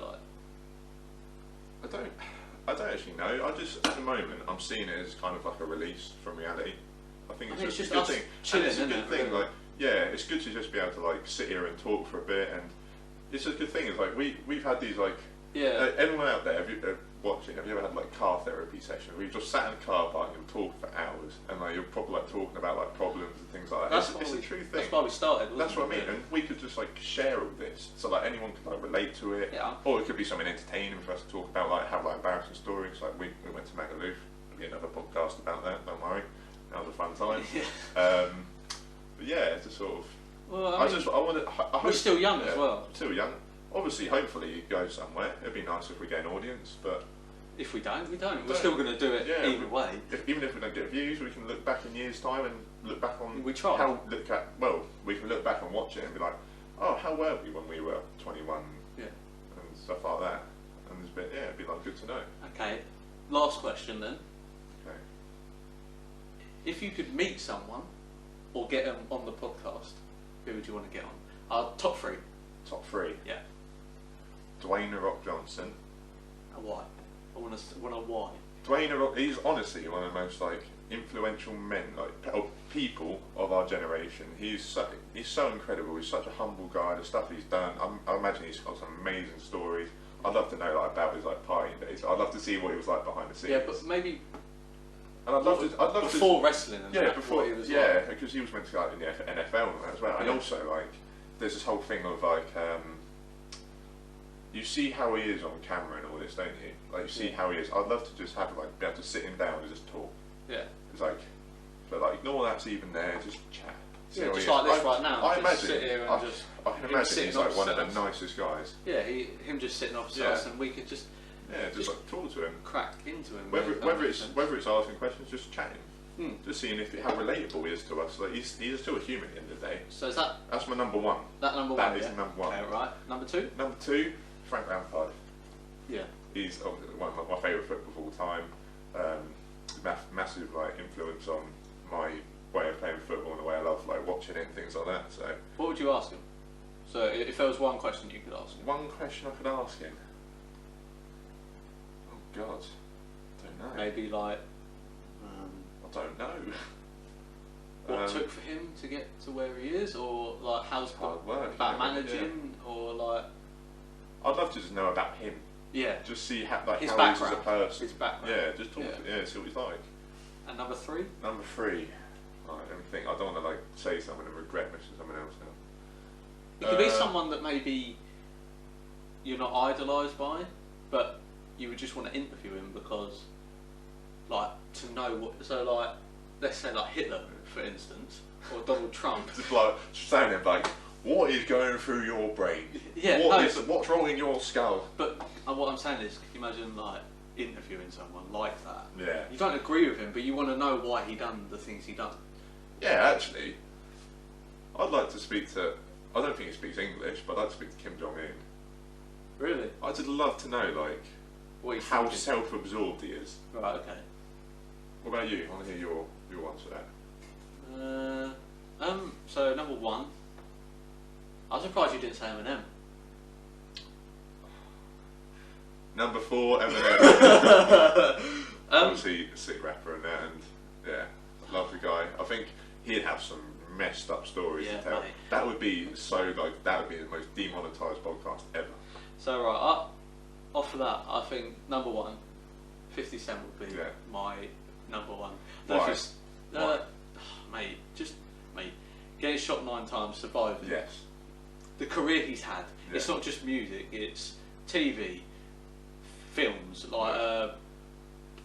like, I don't actually know. I just, at the moment, I'm seeing it as kind of like a release from reality. I think it's just a good us thing. chilling, And it's a isn't good it, thing. really? Like, yeah, it's good to just be able to like sit here and talk for a bit, and it's a good thing. It's like we've had these like, yeah, anyone out there, have you watching? Have you ever had like car therapy session? We've just sat in a car park and talked for hours, and like you're probably like talking about like problems and things like that. It's a true thing. That's why we started. Wasn't That's what I it, mean, and we could just like share all this, so like anyone could like relate to it, Yeah. or it could be something entertaining for us to talk about, like have like embarrassing stories. Like we went to Magaluf, there'll be another podcast about that. Don't worry, that was a fun time. Yeah. But yeah, it's a sort of. Well, I want to. we're still young as well. Still young. Obviously, hopefully, you go somewhere. It'd be nice if we get an audience, but If we don't, we don't. We're still going to do it either way. even if we don't get views, we can look back in years' time and look back on. We try. We can look back and watch it and be like, oh, how were we when we were 21? Yeah. And stuff like that. And there's a bit, it'd be like good to know. Okay. Last question then. Okay. If you could meet someone or get them on the podcast, who would you want to get on? Top three. Top three. Yeah. Dwayne The Rock Johnson. And why? I want to why. Dwayne The Rock. He's honestly one of the most like influential men, or people of our generation. He's so incredible. He's such a humble guy. The stuff he's done, I imagine he's got some amazing stories. I'd love to know like about his like partying days. I'd love to see what he was like behind the scenes. Yeah, but maybe. And I'd love before wrestling. And yeah, that, before what he was yeah, because he was meant to go out in the NFL and that as well. And Yeah. also like, there's this whole thing of like, you see how he is on camera and all this, don't you? Like you see how he is. I'd love to just have like be able to sit him down and just talk. Yeah. It's like, but like ignore that's even there. Just chat. See Yeah, how just he like is. this right now. I just imagine. sit here and I can him imagine sitting he's like one of the opposite us. nicest guys. Yeah, him just sitting opposite Yeah. us, and we could just Yeah, just like talk to him. crack into him. Whether if that whether makes it's sense. asking questions, just chatting. Hmm. Just seeing how relatable he is to us. Like he's still a human at the end of the day. So is that That's my number one. number That one? is Yeah? the number one. Okay, right. Number two? Number two, Frank Lampard. Yeah. He's obviously one of my favourite football of all time. Massive like influence on my way of playing football and the way I love like watching it and things like that. So What would you ask him? So if there was one question you could ask him. one question I could ask him. Oh God, don't know. Maybe like I don't know. what took for him to get to where he is, or like how's Hard work, about yeah, managing, or like I'd love to just know about him. yeah, Just see how like his how background. he is as a person. His background. Yeah, just talk. Yeah. See what he's like. And number three? Number three. Right, let me think. I don't want to like say something and regret missing someone else now. It could be someone that maybe you're not idolised by, but you would just want to interview him because, like, to know what. So, like, let's say like Hitler, for instance, or Donald Trump. Just like saying there, like, what is going through your brain? Yeah, What's wrong in your skull? But what I'm saying is, can you imagine like interviewing someone like that? Yeah. You don't agree with him, but you want to know why he done the things he done. Yeah, actually, I'd like to speak to. I don't think he speaks English, but I'd like to speak to Kim Jong Un. Really? I'd just love to know, like, What he's how thinking. self-absorbed he is. Right. Okay. What about you? I want to hear your answer to that. So number one, I was surprised you didn't say Eminem. Number four, Eminem. Obviously, a sick rapper and that, and yeah, love the guy. I think he'd have some messed up stories Yeah, to tell. mate. That would be so like that would be the most demonetised podcast ever. So right, off of that, I think number one, 50 Cent would be Yeah. my number one. Why? Why? Mate, getting shot 9 times, surviving. Yes. The career he's had. Yeah. It's not just music. It's TV, films, like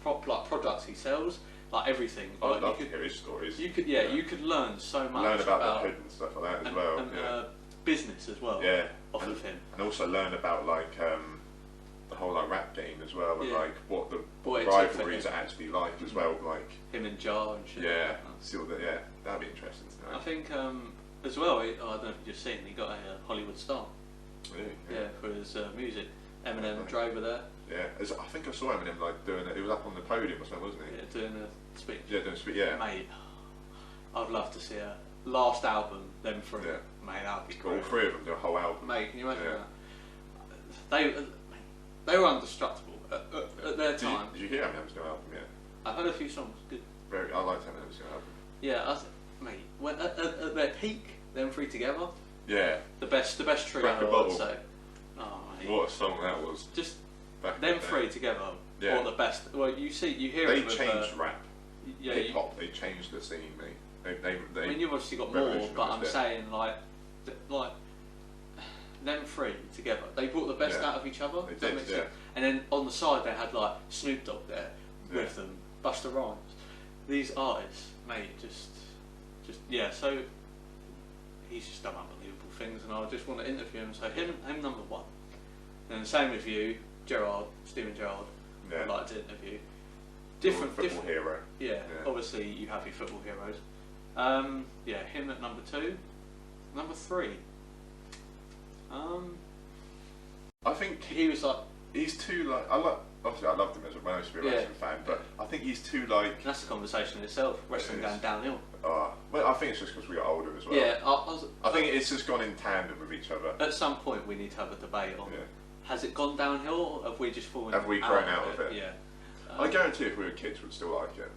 like products he sells, like everything. I'd Like, love to hear his stories. you could learn so much. Learn about the hood and stuff like that as and, well. and yeah. business as well. Yeah. Off and, of him. and also learn about like the whole like rap game as well, and Yeah. like what the What it took for rivalries him. are actually like as well. Like Him and Jar and shit. yeah, like that. see what that. Yeah, that'd be interesting to know. I think as well. I don't know if you've just seen. He got a Hollywood star. Really? Yeah, for his music. Eminem and Dre were there. Yeah, I think I saw Eminem like doing it. He was up on the podium or something, wasn't he? Yeah, doing a speech. Yeah, doing a speech. Yeah. Mate, I'd love to see a last album, them three. Yeah. Mate, that'd be All great. three of them do a whole album. Mate, can you imagine Yeah. that? They were indestructible at their time. Did you hear Eminem's new album yet? I've heard a few songs. Good. I liked Eminem's new album. Yeah, mate, when at their peak, them three together, Yeah. the best trio, Crack a I bottle. would say. Oh, mate. What a song that was. Just Back in them the day. three together, Yeah. are the best. Well, you hear They it with, changed rap. yeah, Hip hop, they changed the scene, mate. They I mean, you've obviously got more, but I'm revolutionised it. saying like them three together, they brought the best Yeah. out of each other. They Does that did, make yeah. sense? And then on the side they had like Snoop Dogg there with them, Busta Rhymes. These artists, mate, just yeah. So he's just done unbelievable things, and I just want to interview him. So him number one. And same with you, Steven Gerrard. Yeah. I'd like to interview. Different football hero. Yeah, Yeah. obviously you have your football heroes. Yeah, him at number 2. Number 3. I think He was like, he's too like. Obviously, I loved him as a man. I used to be a Yeah. wrestling fan, but I think he's too like. that's a conversation in itself. Wrestling It is. going downhill. Well, I think it's just because we got older as well. Yeah, I think it's just gone in tandem with each other. at some point we need to have a debate on. Yeah. Has it gone downhill, or have we just fallen? Have we grown out of it? Yeah. I guarantee if we were kids, we'd still like it.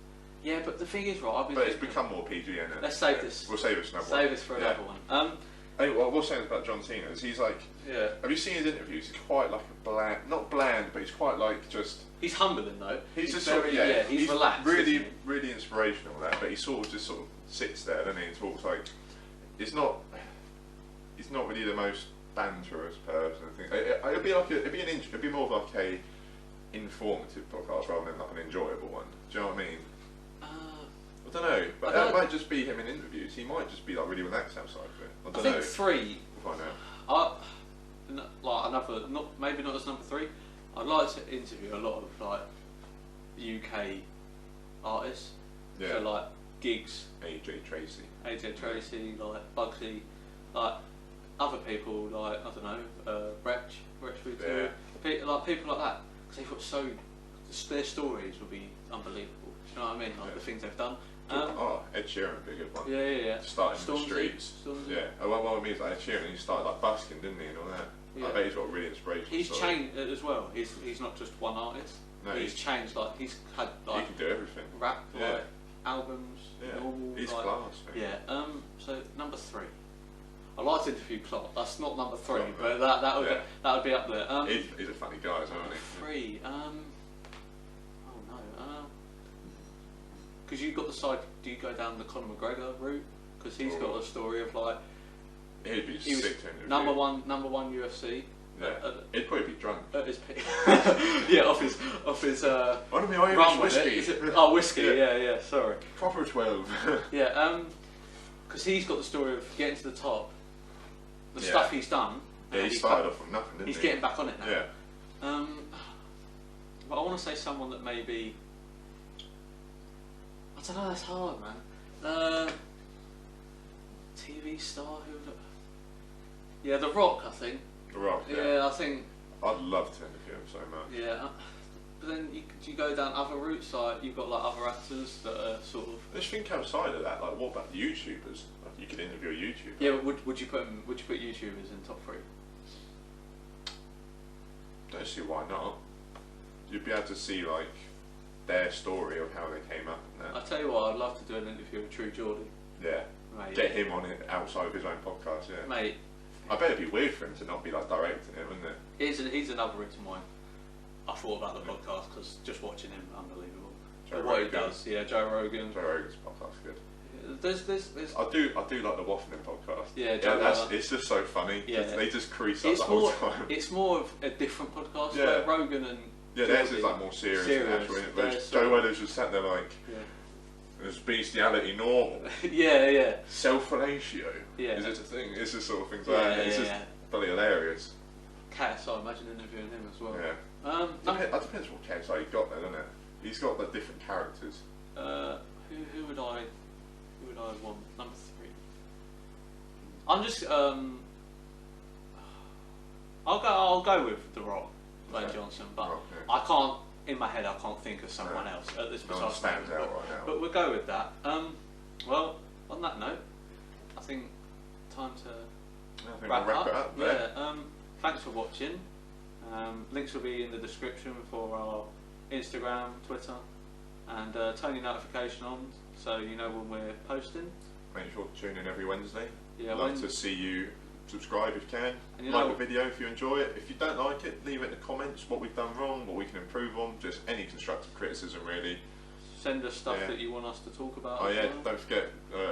Yeah, but the thing is, right? I've been But it's thinking- become more PG, isn't it? Let's save Yeah. this. We'll save this another one. Save this for Yeah. another one. Hey, what I was saying about John Cena is he's like. Yeah. Have you seen his interviews? He's quite like a bland, not bland, but he's quite like just. He's humbling though. He's just very, sort of, yeah, he's relaxed. Really, isn't he? really inspirational. That, but he sort of just sort of sits there, doesn't he? And talks like. He's not really the most banterous person. I think it'd be more of like a informative podcast rather than like an enjoyable one. Do you know what I mean? I don't know, but that might just be him in interviews. He might just be like really relaxed outside of it. I don't know. think 3. We'll find out. Like another, maybe not as number 3. I'd like to interview a lot of like UK artists. Yeah. So like Gigs, AJ Tracy. AJ Tracy, like Bugsy, like other people like I don't know, Wretch we do. Like people like that, because they've got their stories will be unbelievable. Do you know what I mean? Like the things they've done. Ed Sheeran would be a good one. Yeah. Starting in the Stormzy, streets. Stormzy. Yeah. What I mean is like Ed Sheeran, he started like busking, didn't he, and all that. Yeah. I bet he's got really inspirational. He's story. changed it as well. He's not just one artist. No, he's changed. Like he's had He like can do everything. rap, Yeah. like albums, Yeah. normal. He's like, class, mate. Yeah. So number 3. I'd like to interview Klopp. That's not number 3, Klopp, but yeah. that would be up there. He's a funny guy, isn't Number he? 3. Because you've got the side. Do you go down the Conor McGregor route? Because he's got a story of like He'd be he was sick to interview. number one UFC. Yeah. He'd probably be drunk. At his peak. Yeah, off his One of my Irish rum with it. whiskey. Is it- oh, whiskey. Yeah. Yeah. Sorry. Proper 12. Yeah. Because he's got the story of getting to the top, the Yeah. stuff he's done. Yeah, and he started off from nothing, didn't he's he? getting back on it now. Yeah. But I want to say someone that maybe. I don't know. That's hard, man. TV star who? Yeah, The Rock. I think. The Rock, Yeah, I think. I'd love to interview him so much. Yeah. But then you go down other routes, like you've got like other actors that are sort of. Just think outside of that, like what about YouTubers? Like you could interview a YouTuber. Yeah, but would you put YouTubers in top 3? Don't see why not. You'd be able to see like their story of how they came up and I that. tell you what, I'd love to do an interview with True Geordie. Yeah. Mate. Get him on it outside of his own podcast, yeah. Mate, I bet it'd be weird for him to not be like directing it, wouldn't it? he's another reason why I thought about the podcast, because just watching him, unbelievable. Joe But what he Rogan. does, yeah, Joe Rogan. Joe Rogan's podcast's good. There's I do like the Waffling podcast. Yeah, Joe Rogan. it's just so funny. Yeah. They just crease up it's the whole more time. it's more of a different podcast. Yeah. Like Rogan and Yeah, theirs Geordie. is like more serious, Serious. and actual. Whereas Theirs Joe sort of- Rogan's just sat there like, Yeah. is bestiality normal? yeah. Self-fellatio? Yeah. Is it a thing? It's just sort of things Yeah, like that. It's yeah, just yeah. bloody hilarious. KSI, imagine interviewing him as well. Yeah. That depends what KSI he got there, doesn't it? He's got the different characters. Who would I want? Number 3. I'm just I'll go with The Rock, Dwayne Johnson, but Rock, yeah. I can't. In my head, I can't think of someone else at this No one precise stands moment. out right now. But we'll go with that. Well, on that note, I think time to I think wrap we'll wrap up. it up there. Yeah. Thanks for watching. Links will be in the description for our Instagram, Twitter, and turn your notification on so you know when we're posting. Make sure to tune in every Wednesday. Yeah, Love to see you subscribe if you can. And you like know, the video if you enjoy it. If you don't like it, leave it in the comments what we've done wrong, what we can improve on. Just any constructive criticism, really. send us stuff that you want us to talk about. Oh as yeah, well. don't forget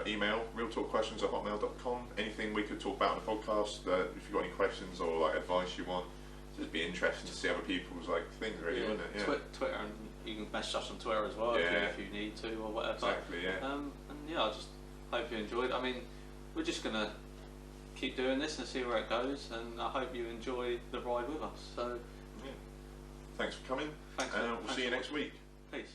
email realtalkquestions@hotmail.com. Anything we could talk about on the podcast. If you've got any questions or like advice you want, it'd be interesting to see other people's like things, really, wouldn't it? Yeah. Twitter, and you can message us on Twitter as well if you need to or whatever. Exactly. Yeah. And yeah, I just hope you enjoyed. I mean, we're just gonna keep doing this and see where it goes, and I hope you enjoy the ride with us. So, Yeah. Thanks for coming. thanks. We'll see you next week. Peace.